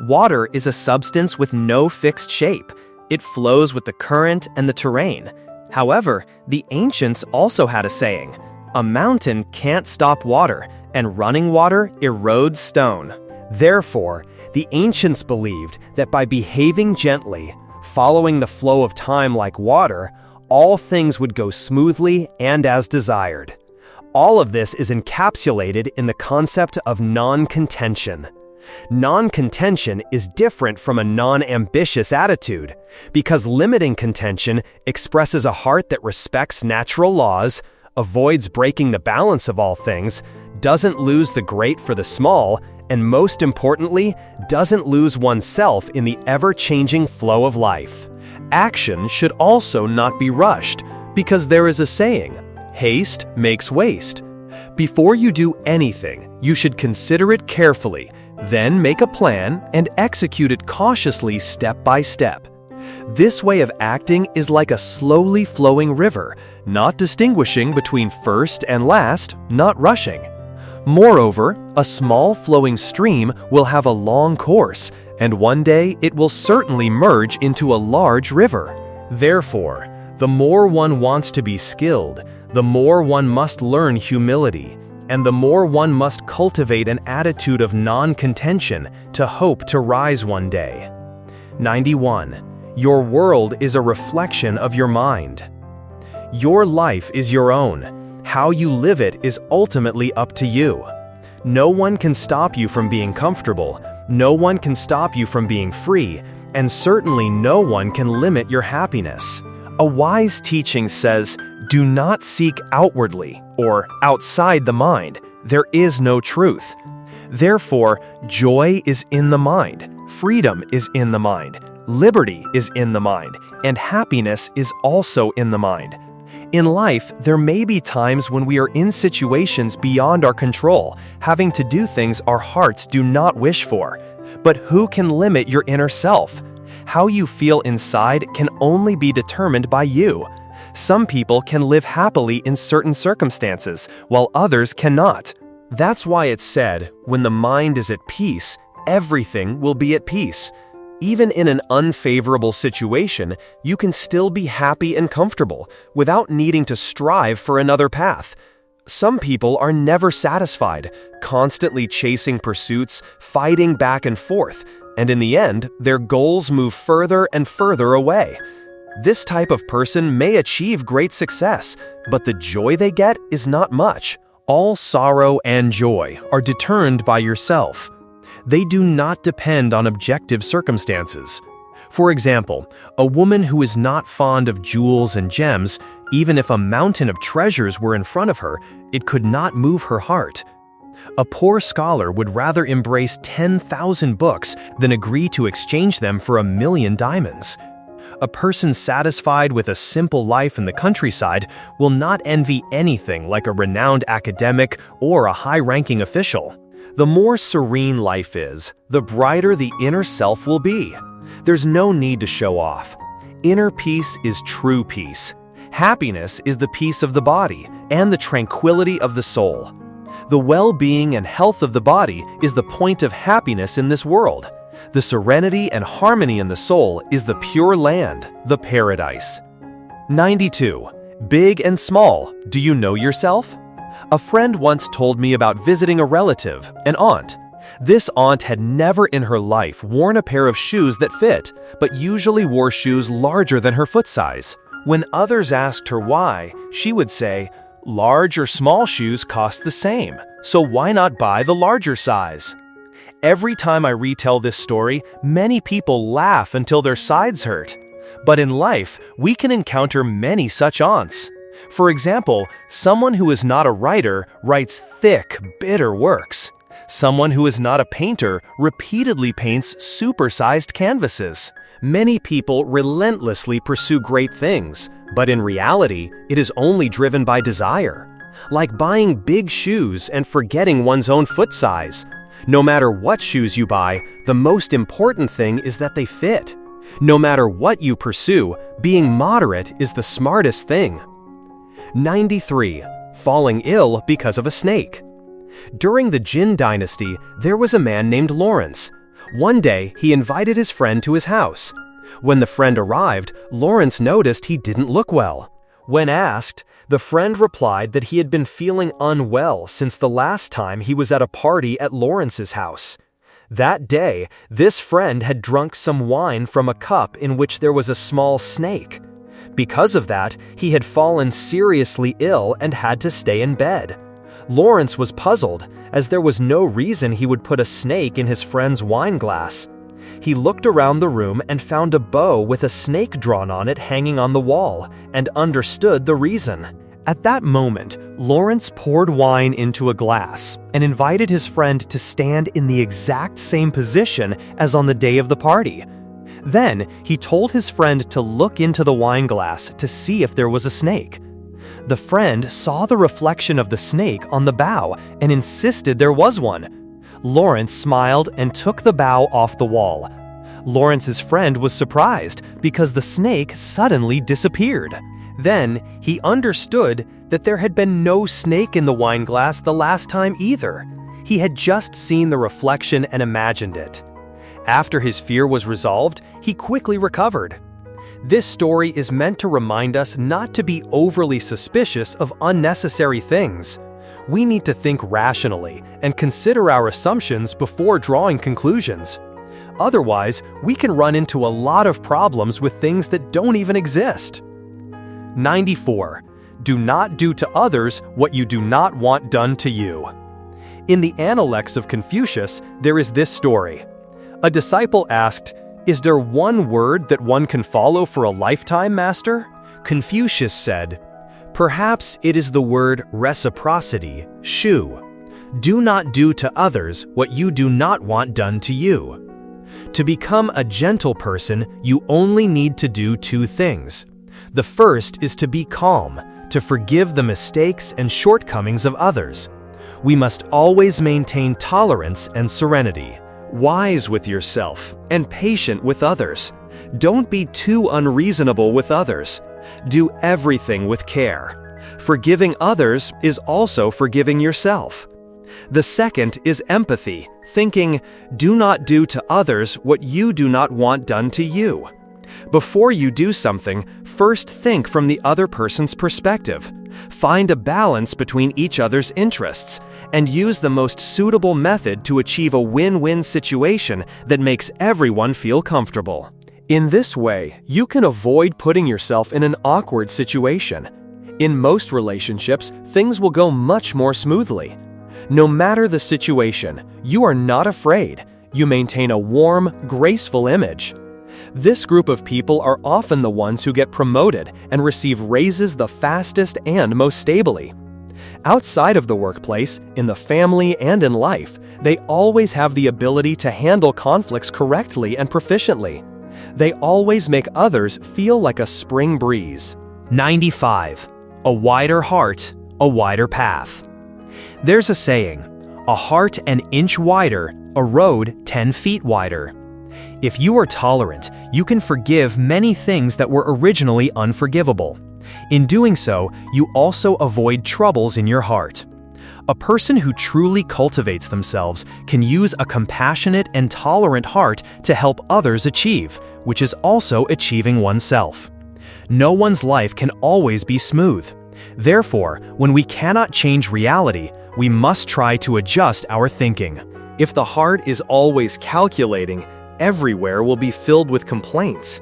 Water is a substance with no fixed shape. It flows with the current and the terrain. However, the ancients also had a saying, "A mountain can't stop water, and running water erodes stone." Therefore, the ancients believed that by behaving gently, following the flow of time like water, all things would go smoothly and as desired. All of this is encapsulated in the concept of non-contention. Non-contention is different from a non-ambitious attitude, because limiting contention expresses a heart that respects natural laws, avoids breaking the balance of all things, doesn't lose the great for the small, and most importantly, doesn't lose oneself in the ever-changing flow of life. Action should also not be rushed, because there is a saying, "Haste makes waste." Before you do anything, you should consider it carefully, then make a plan and execute it cautiously step by step. This way of acting is like a slowly flowing river, not distinguishing between first and last, not rushing. Moreover, a small flowing stream will have a long course, and one day it will certainly merge into a large river. Therefore, the more one wants to be skilled, the more one must learn humility, and the more one must cultivate an attitude of non-contention to hope to rise one day. 91. Your world is a reflection of your mind. Your life is your own. How you live it is ultimately up to you. No one can stop you from being comfortable, no one can stop you from being free, and certainly no one can limit your happiness. A wise teaching says, "Do not seek outwardly," or outside the mind. There is no truth. Therefore, joy is in the mind, freedom is in the mind, liberty is in the mind, and happiness is also in the mind. In life, there may be times when we are in situations beyond our control, having to do things our hearts do not wish for. But who can limit your inner self? How you feel inside can only be determined by you. Some people can live happily in certain circumstances, while others cannot. That's why it's said, when the mind is at peace, everything will be at peace. Even in an unfavorable situation, you can still be happy and comfortable without needing to strive for another path. Some people are never satisfied, constantly chasing pursuits, fighting back and forth, and in the end, their goals move further and further away. This type of person may achieve great success, but the joy they get is not much. All sorrow and joy are determined by yourself. They do not depend on objective circumstances. For example, a woman who is not fond of jewels and gems, even if a mountain of treasures were in front of her, it could not move her heart. A poor scholar would rather embrace 10,000 books than agree to exchange them for 1,000,000 diamonds. A person satisfied with a simple life in the countryside will not envy anything like a renowned academic or a high-ranking official. The more serene life is, the brighter the inner self will be. There's no need to show off. Inner peace is true peace. Happiness is the peace of the body and the tranquility of the soul. The well-being and health of the body is the point of happiness in this world. The serenity and harmony in the soul is the pure land, the paradise. 92. Big and small, do you know yourself? A friend once told me about visiting a relative, an aunt. This aunt had never in her life worn a pair of shoes that fit, but usually wore shoes larger than her foot size. When others asked her why, she would say, "Large or small shoes cost the same, so why not buy the larger size?" Every time I retell this story, many people laugh until their sides hurt. But in life, we can encounter many such aunts. For example, someone who is not a writer writes thick, bitter works. Someone who is not a painter repeatedly paints supersized canvases. Many people relentlessly pursue great things, but in reality, it is only driven by desire. Like buying big shoes and forgetting one's own foot size. No matter what shoes you buy, the most important thing is that they fit. No matter what you pursue, being moderate is the smartest thing. 93. Falling ill because of a snake. During the Jin dynasty, there was a man named Lawrence. One day, he invited his friend to his house. When the friend arrived, Lawrence noticed he didn't look well. When asked, the friend replied that he had been feeling unwell since the last time he was at a party at Lawrence's house. That day, this friend had drunk some wine from a cup in which there was a small snake. Because of that, he had fallen seriously ill and had to stay in bed. Lawrence was puzzled, as there was no reason he would put a snake in his friend's wine glass. He looked around the room and found a bow with a snake drawn on it hanging on the wall, and understood the reason. At that moment, Lawrence poured wine into a glass and invited his friend to stand in the exact same position as on the day of the party. Then, he told his friend to look into the wine glass to see if there was a snake. The friend saw the reflection of the snake on the bow and insisted there was one. Lawrence smiled and took the bow off the wall. Lawrence's friend was surprised because the snake suddenly disappeared. Then, he understood that there had been no snake in the wine glass the last time either. He had just seen the reflection and imagined it. After his fear was resolved, he quickly recovered. This story is meant to remind us not to be overly suspicious of unnecessary things. We need to think rationally and consider our assumptions before drawing conclusions. Otherwise, we can run into a lot of problems with things that don't even exist. 94. Do not do to others what you do not want done to you. In the Analects of Confucius, there is this story. A disciple asked, "Is there one word that one can follow for a lifetime, master?" Confucius said, "Perhaps it is the word reciprocity, shu. Do not do to others what you do not want done to you." To become a gentle person, you only need to do two things. The first is to be calm, to forgive the mistakes and shortcomings of others. We must always maintain tolerance and serenity. Wise with yourself and patient with others. Don't be too unreasonable with others. Do everything with care. Forgiving others is also forgiving yourself. The second is empathy, thinking, do not do to others what you do not want done to you. Before you do something, first think from the other person's perspective. Find a balance between each other's interests, and use the most suitable method to achieve a win-win situation that makes everyone feel comfortable. In this way, you can avoid putting yourself in an awkward situation. In most relationships, things will go much more smoothly. No matter the situation, you are not afraid. You maintain a warm, graceful image. This group of people are often the ones who get promoted and receive raises the fastest and most stably. Outside of the workplace, in the family and in life, they always have the ability to handle conflicts correctly and proficiently. They always make others feel like a spring breeze. 95. A wider heart, a wider path. There's a saying, a heart an inch wider, a road 10 feet wider. If you are tolerant, you can forgive many things that were originally unforgivable. In doing so, you also avoid troubles in your heart. A person who truly cultivates themselves can use a compassionate and tolerant heart to help others achieve, which is also achieving oneself. No one's life can always be smooth. Therefore, when we cannot change reality, we must try to adjust our thinking. If the heart is always calculating, everywhere will be filled with complaints.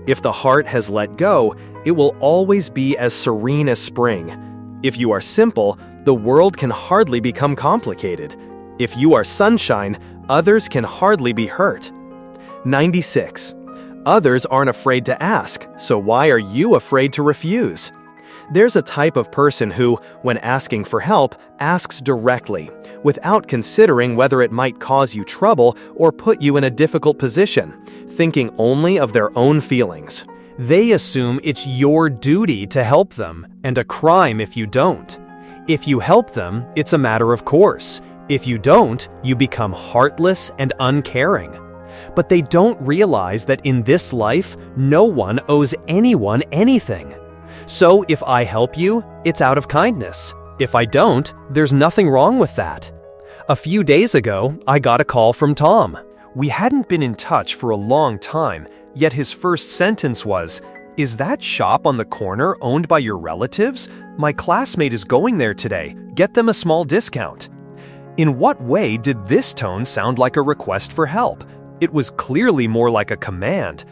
If the heart has let go, it will always be as serene as spring. If you are simple, the world can hardly become complicated. If you are sunshine, others can hardly be hurt. 96. Others aren't afraid to ask, so why are you afraid to refuse? There's a type of person who, when asking for help, asks directly, without considering whether it might cause you trouble or put you in a difficult position, thinking only of their own feelings. They assume it's your duty to help them, and a crime if you don't. If you help them, it's a matter of course. If you don't, you become heartless and uncaring. But they don't realize that in this life, no one owes anyone anything. So if I help you, it's out of kindness. If I don't, there's nothing wrong with that. A few days ago, I got a call from Tom. We hadn't been in touch for a long time, yet his first sentence was, "Is that shop on the corner owned by your relatives? My classmate is going there today. Get them a small discount." In what way did this tone sound like a request for help? It was clearly more like a command.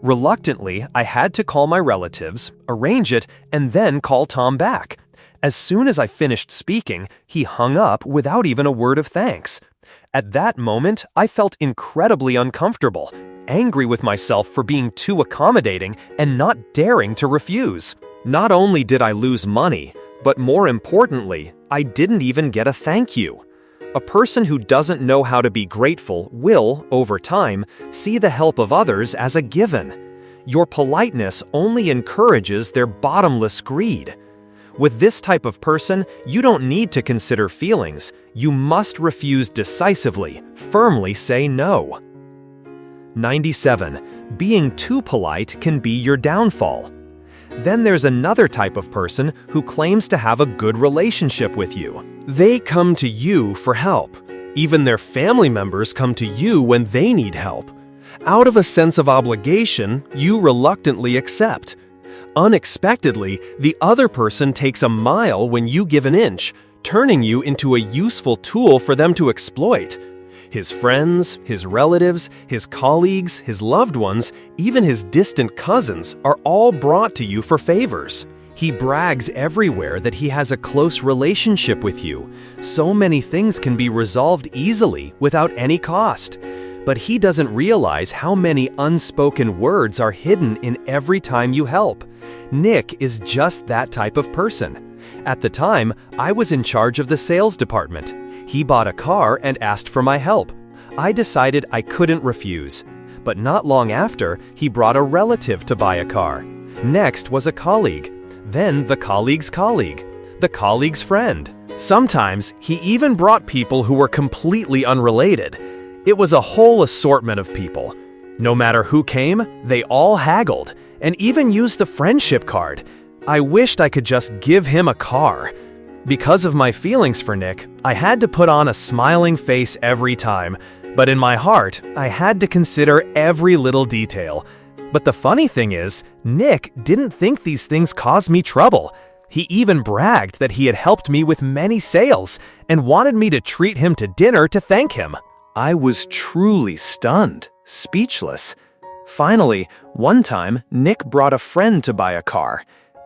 Reluctantly, I had to call my relatives, arrange it, and then call Tom back. As soon as I finished speaking, he hung up without even a word of thanks. At that moment, I felt incredibly uncomfortable, angry with myself for being too accommodating and not daring to refuse. Not only did I lose money, but more importantly, I didn't even get a thank you. A person who doesn't know how to be grateful will, over time, see the help of others as a given. Your politeness only encourages their bottomless greed. With this type of person, you don't need to consider feelings. You must refuse decisively, firmly say no. 97. Being too polite can be your downfall. Then there's another type of person who claims to have a good relationship with you. They come to you for help. Even their family members come to you when they need help. Out of a sense of obligation, you reluctantly accept. Unexpectedly, the other person takes a mile when you give an inch, turning you into a useful tool for them to exploit. His friends, his relatives, his colleagues, his loved ones, even his distant cousins are all brought to you for favors. He brags everywhere that he has a close relationship with you. So many things can be resolved easily without any cost. But he doesn't realize how many unspoken words are hidden in every time you help. Nick is just that type of person. At the time, I was in charge of the sales department. He bought a car and asked for my help. I decided I couldn't refuse. But not long after, he brought a relative to buy a car. Next was a colleague. Then the colleague's colleague. The colleague's friend. Sometimes, he even brought people who were completely unrelated. It was a whole assortment of people. No matter who came, they all haggled, and even used the friendship card. I wished I could just give him a car. Because of my feelings for Nick, I had to put on a smiling face every time, but in my heart, I had to consider every little detail. But the funny thing is, Nick didn't think these things caused me trouble. He even bragged that he had helped me with many sales and wanted me to treat him to dinner to thank him. I was truly stunned, speechless. Finally, one time, Nick brought a friend to buy a car.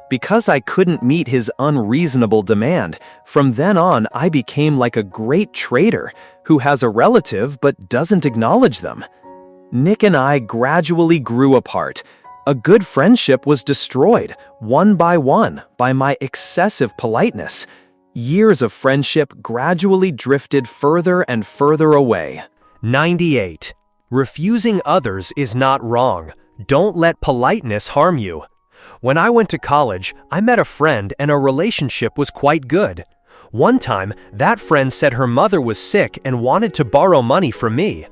Because I couldn't meet his unreasonable demand, from then on I became like a great traitor who has a relative but doesn't acknowledge them. Nick and I gradually grew apart. A good friendship was destroyed, one, by my excessive politeness. Years of friendship gradually drifted further and further away. 98. Refusing others is not wrong. Don't let politeness harm you. When I went to college, I met a friend and our relationship was quite good. One time, that friend said her mother was sick and wanted to borrow money from me.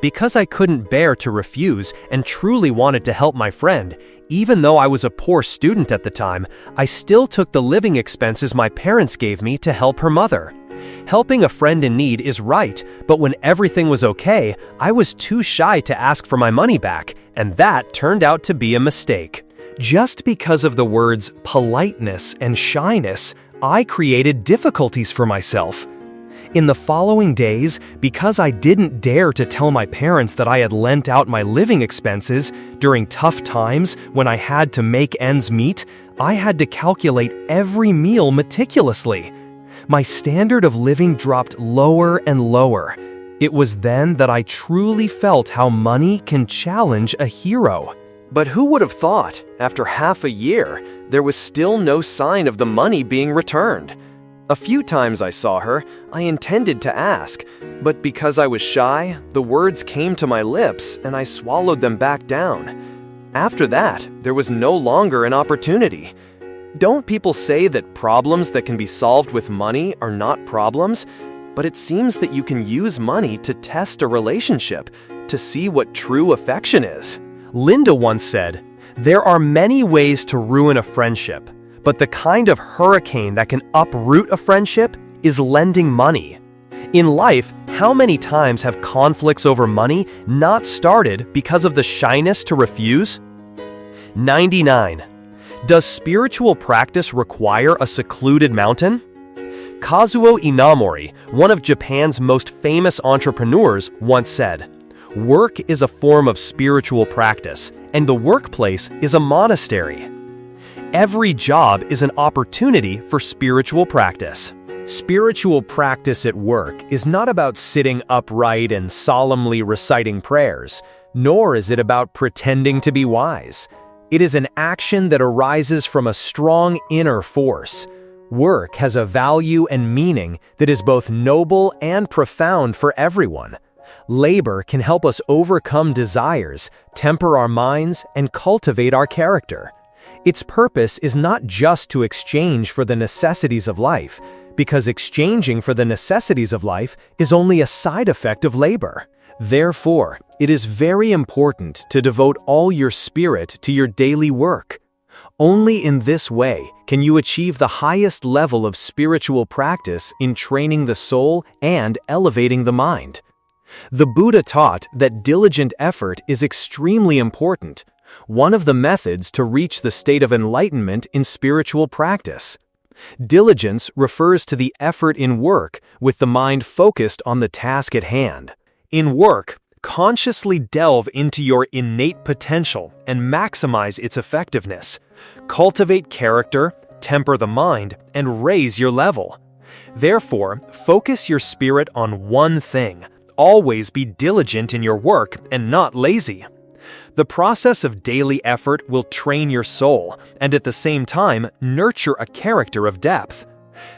Because I couldn't bear to refuse and truly wanted to help my friend, even though I was a poor student at the time, I still took the living expenses my parents gave me to help her mother. Helping a friend in need is right, but when everything was okay, I was too shy to ask for my money back, and that turned out to be a mistake. Just because of the words politeness and shyness, I created difficulties for myself. In the following days, because I didn't dare to tell my parents that I had lent out my living expenses during tough times when I had to make ends meet, I had to calculate every meal meticulously. My standard of living dropped lower and lower. It was then that I truly felt how money can challenge a hero. But who would have thought, after half a year, there was still no sign of the money being returned? A few times I saw her, I intended to ask, but because I was shy, the words came to my lips and I swallowed them back down. After that, there was no longer an opportunity. Don't people say that problems that can be solved with money are not problems? But it seems that you can use money to test a relationship, to see what true affection is. Linda once said, "There are many ways to ruin a friendship, but the kind of hurricane that can uproot a friendship is lending money." In life, how many times have conflicts over money not started because of the shyness to refuse? 99. Does spiritual practice require a secluded mountain? Kazuo Inamori, one of Japan's most famous entrepreneurs, once said, "Work is a form of spiritual practice, and the workplace is a monastery." Every job is an opportunity for spiritual practice. Spiritual practice at work is not about sitting upright and solemnly reciting prayers, nor is it about pretending to be wise. It is an action that arises from a strong inner force. Work has a value and meaning that is both noble and profound for everyone. Labor can help us overcome desires, temper our minds, and cultivate our character. Its purpose is not just to exchange for the necessities of life, because exchanging for the necessities of life is only a side effect of labor. Therefore, it is very important to devote all your spirit to your daily work. Only in this way can you achieve the highest level of spiritual practice in training the soul and elevating the mind. The Buddha taught that diligent effort is extremely important, one of the methods to reach the state of enlightenment in spiritual practice. Diligence refers to the effort in work with the mind focused on the task at hand. In work, consciously delve into your innate potential and maximize its effectiveness. Cultivate character, temper the mind, and raise your level. Therefore, focus your spirit on one thing. Always be diligent in your work and not lazy. The process of daily effort will train your soul and at the same time nurture a character of depth.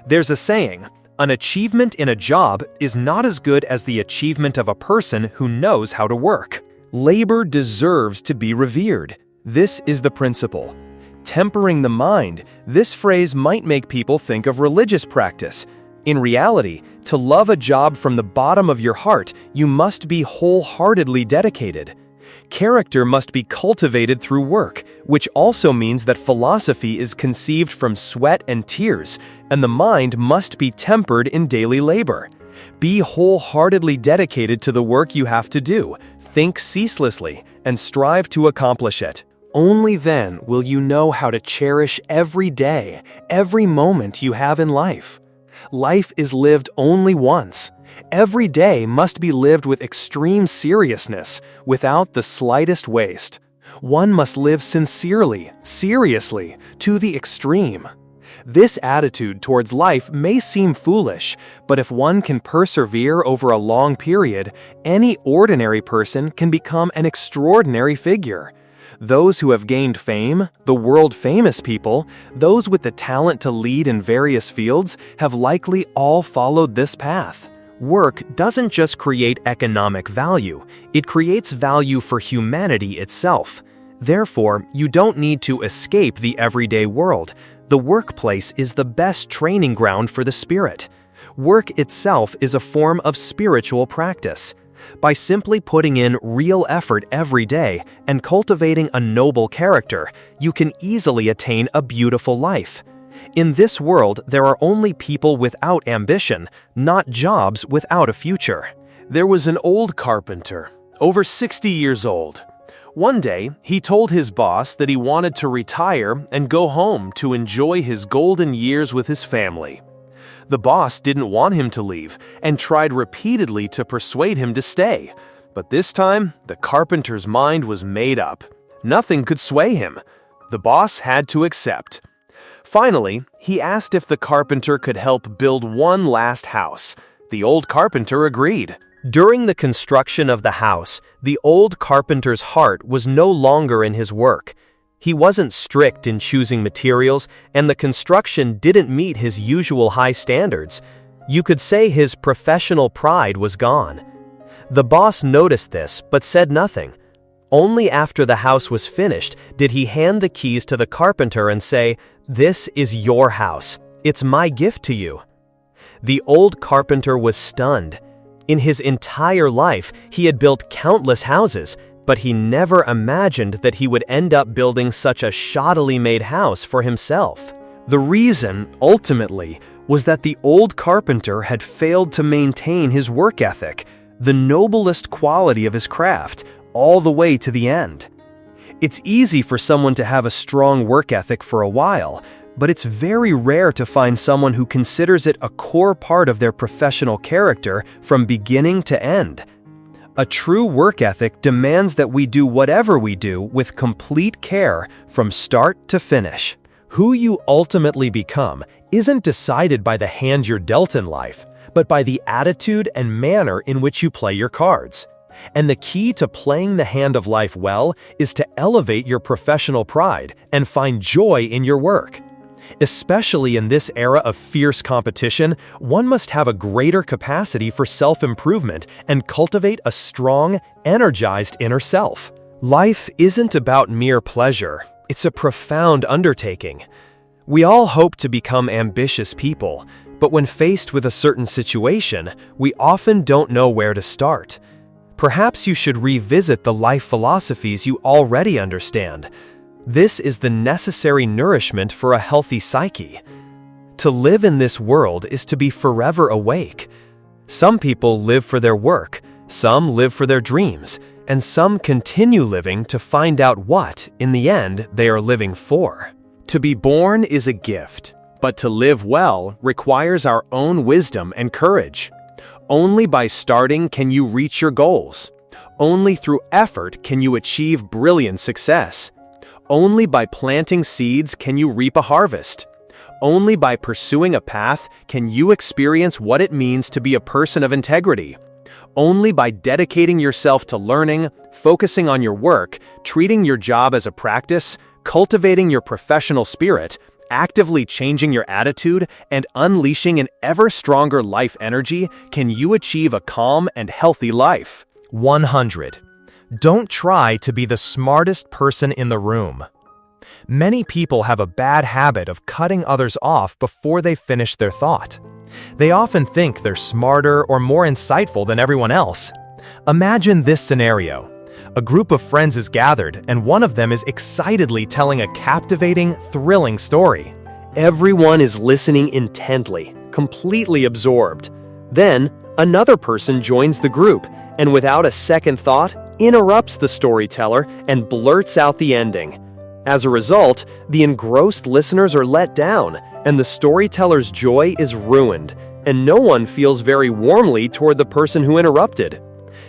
There's a saying, an achievement in a job is not as good as the achievement of a person who knows how to work. Labor deserves to be revered. This is the principle. Tempering the mind, this phrase might make people think of religious practice. In reality, to love a job from the bottom of your heart, you must be wholeheartedly dedicated. Character must be cultivated through work, which also means that philosophy is conceived from sweat and tears, and the mind must be tempered in daily labor. Be wholeheartedly dedicated to the work you have to do, think ceaselessly, and strive to accomplish it. Only then will you know how to cherish every day, every moment you have in life. Life is lived only once. Every day must be lived with extreme seriousness, without the slightest waste. One must live sincerely, seriously, to the extreme. This attitude towards life may seem foolish, but if one can persevere over a long period, any ordinary person can become an extraordinary figure. Those who have gained fame, the world-famous people, those with the talent to lead in various fields, have likely all followed this path. Work doesn't just create economic value, it creates value for humanity itself. Therefore, you don't need to escape the everyday world. The workplace is the best training ground for the spirit. Work itself is a form of spiritual practice. By simply putting in real effort every day and cultivating a noble character, you can easily attain a beautiful life. In this world, there are only people without ambition, not jobs without a future. There was an old carpenter, over 60 years old. One day, he told his boss that he wanted to retire and go home to enjoy his golden years with his family. The boss didn't want him to leave and tried repeatedly to persuade him to stay. But this time, the carpenter's mind was made up. Nothing could sway him. The boss had to accept. Finally, he asked if the carpenter could help build one last house. The old carpenter agreed. During the construction of the house, the old carpenter's heart was no longer in his work. He wasn't strict in choosing materials, and the construction didn't meet his usual high standards. You could say his professional pride was gone. The boss noticed this, but said nothing. Only after the house was finished did he hand the keys to the carpenter and say, "This is your house. It's my gift to you." The old carpenter was stunned. In his entire life, he had built countless houses, but he never imagined that he would end up building such a shoddily made house for himself. The reason, ultimately, was that the old carpenter had failed to maintain his work ethic, the noblest quality of his craft, all the way to the end. It's easy for someone to have a strong work ethic for a while, but it's very rare to find someone who considers it a core part of their professional character from beginning to end. A true work ethic demands that we do whatever we do with complete care from start to finish. Who you ultimately become isn't decided by the hand you're dealt in life, but by the attitude and manner in which you play your cards. And the key to playing the hand of life well is to elevate your professional pride and find joy in your work. Especially in this era of fierce competition, one must have a greater capacity for self-improvement and cultivate a strong, energized inner self. Life isn't about mere pleasure. It's a profound undertaking. We all hope to become ambitious people, but when faced with a certain situation, we often don't know where to start. Perhaps you should revisit the life philosophies you already understand. This is the necessary nourishment for a healthy psyche. To live in this world is to be forever awake. Some people live for their work, some live for their dreams, and some continue living to find out what, in the end, they are living for. To be born is a gift, but to live well requires our own wisdom and courage. Only by starting can you reach your goals. Only through effort can you achieve brilliant success. Only by planting seeds can you reap a harvest. Only by pursuing a path can you experience what it means to be a person of integrity. Only by dedicating yourself to learning, focusing on your work, treating your job as a practice, cultivating your professional spirit, actively changing your attitude, and unleashing an ever stronger life energy can you achieve a calm and healthy life. 100. Don't try to be the smartest person in the room. Many people have a bad habit of cutting others off before they finish their thought. They often think they're smarter or more insightful than everyone else. Imagine this scenario. A group of friends is gathered, and one of them is excitedly telling a captivating, thrilling story. Everyone is listening intently, completely absorbed. Then, another person joins the group, and without a second thought, interrupts the storyteller and blurts out the ending. As a result, the engrossed listeners are let down, and the storyteller's joy is ruined, and no one feels very warmly toward the person who interrupted.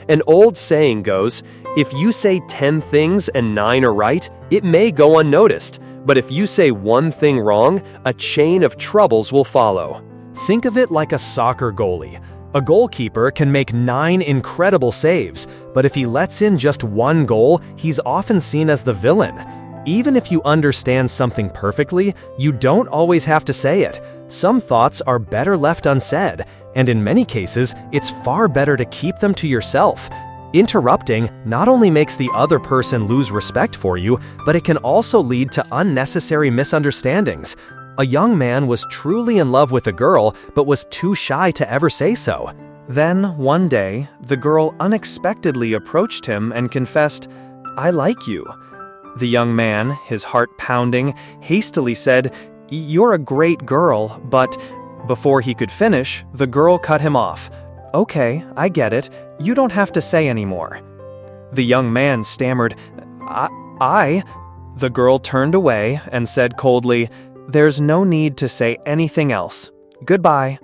An old saying goes, if you say 10 things and 9 are right, it may go unnoticed, but if you say one thing wrong, a chain of troubles will follow. Think of it like a soccer goalie. A goalkeeper can make 9 incredible saves, but if he lets in just one goal, he's often seen as the villain. Even if you understand something perfectly, you don't always have to say it. Some thoughts are better left unsaid, and in many cases, it's far better to keep them to yourself. Interrupting not only makes the other person lose respect for you, but it can also lead to unnecessary misunderstandings. A young man was truly in love with a girl, but was too shy to ever say so. Then, one day, the girl unexpectedly approached him and confessed, "I like you." The young man, his heart pounding, hastily said, "You're a great girl, but..." Before he could finish, the girl cut him off. "Okay, I get it. You don't have to say anymore." The young man stammered, I. The girl turned away and said coldly, "There's no need to say anything else. Goodbye."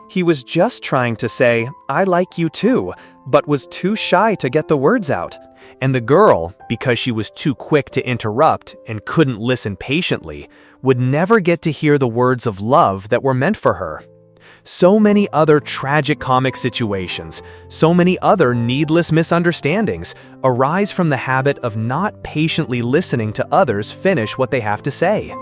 He was just trying to say, "I like you too," but was too shy to get the words out. And the girl, because she was too quick to interrupt and couldn't listen patiently, would never get to hear the words of love that were meant for her. So many other tragic comic situations, so many other needless misunderstandings arise from the habit of not patiently listening to others finish what they have to say.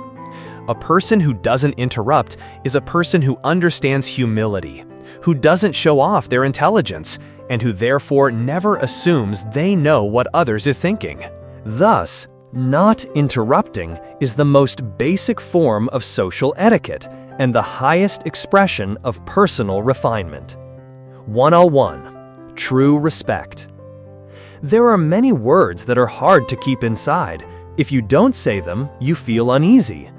A person who doesn't interrupt is a person who understands humility, who doesn't show off their intelligence, and who therefore never assumes they know what others is thinking. Thus, not interrupting is the most basic form of social etiquette and the highest expression of personal refinement. 101. True respect. There are many words that are hard to keep inside. If you don't say them, you feel uneasy.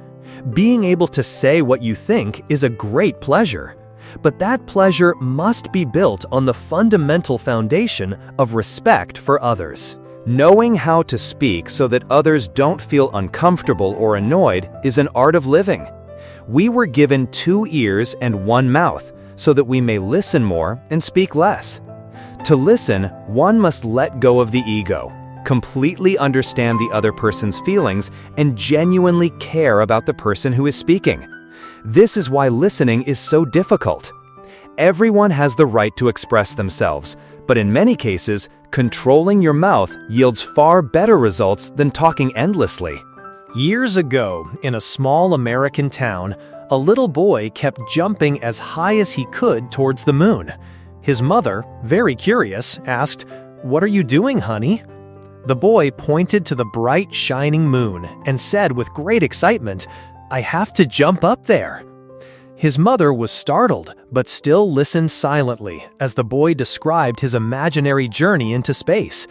Being able to say what you think is a great pleasure, but that pleasure must be built on the fundamental foundation of respect for others. Knowing how to speak so that others don't feel uncomfortable or annoyed is an art of living. We were given 2 ears and 1 mouth so that we may listen more and speak less. To listen, one must let go of the ego, completely understand the other person's feelings, and genuinely care about the person who is speaking. This is why listening is so difficult. Everyone has the right to express themselves, but in many cases, controlling your mouth yields far better results than talking endlessly. Years ago, in a small American town, a little boy kept jumping as high as he could towards the moon. His mother, very curious, asked, "What are you doing, honey?" The boy pointed to the bright, shining moon and said with great excitement, "I have to jump up there." His mother was startled, but still listened silently as the boy described his imaginary journey into space.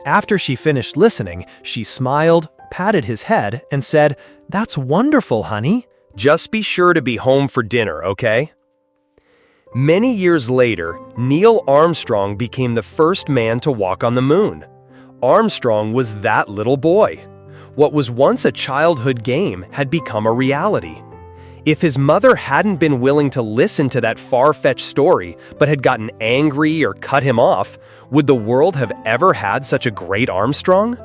After she finished listening, she smiled, patted his head, and said, "That's wonderful, honey. Just be sure to be home for dinner, okay?" Many years later, Neil Armstrong became the first man to walk on the moon. Armstrong was that little boy. What was once a childhood game had become a reality. If his mother hadn't been willing to listen to that far-fetched story, but had gotten angry or cut him off, would the world have ever had such a great Armstrong?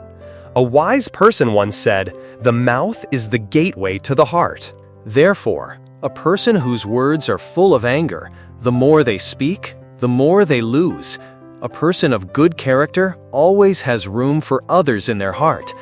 A wise person once said, "The mouth is the gateway to the heart." Therefore, a person whose words are full of anger, the more they speak, the more they lose. A person of good character always has room for others in their heart.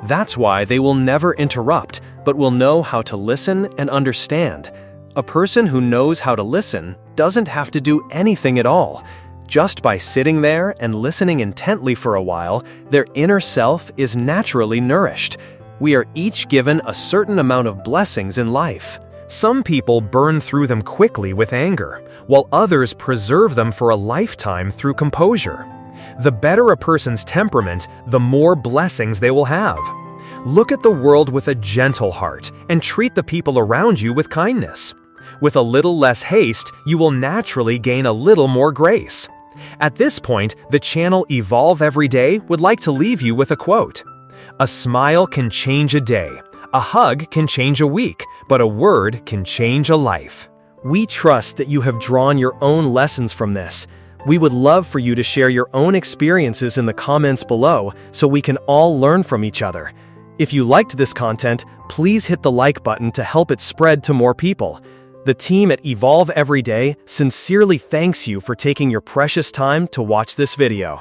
That's why they will never interrupt, but will know how to listen and understand. A person who knows how to listen doesn't have to do anything at all. Just by sitting there and listening intently for a while, their inner self is naturally nourished. We are each given a certain amount of blessings in life. Some people burn through them quickly with anger, while others preserve them for a lifetime through composure. The better a person's temperament, the more blessings they will have. Look at the world with a gentle heart and treat the people around you with kindness. With a little less haste, you will naturally gain a little more grace. At this point, the channel Evolve Every Day would like to leave you with a quote. "A smile can change a day. A hug can change a week, but a word can change a life." We trust that you have drawn your own lessons from this. We would love for you to share your own experiences in the comments below so we can all learn from each other. If you liked this content, please hit the like button to help it spread to more people. The team at Evolve Every Day sincerely thanks you for taking your precious time to watch this video.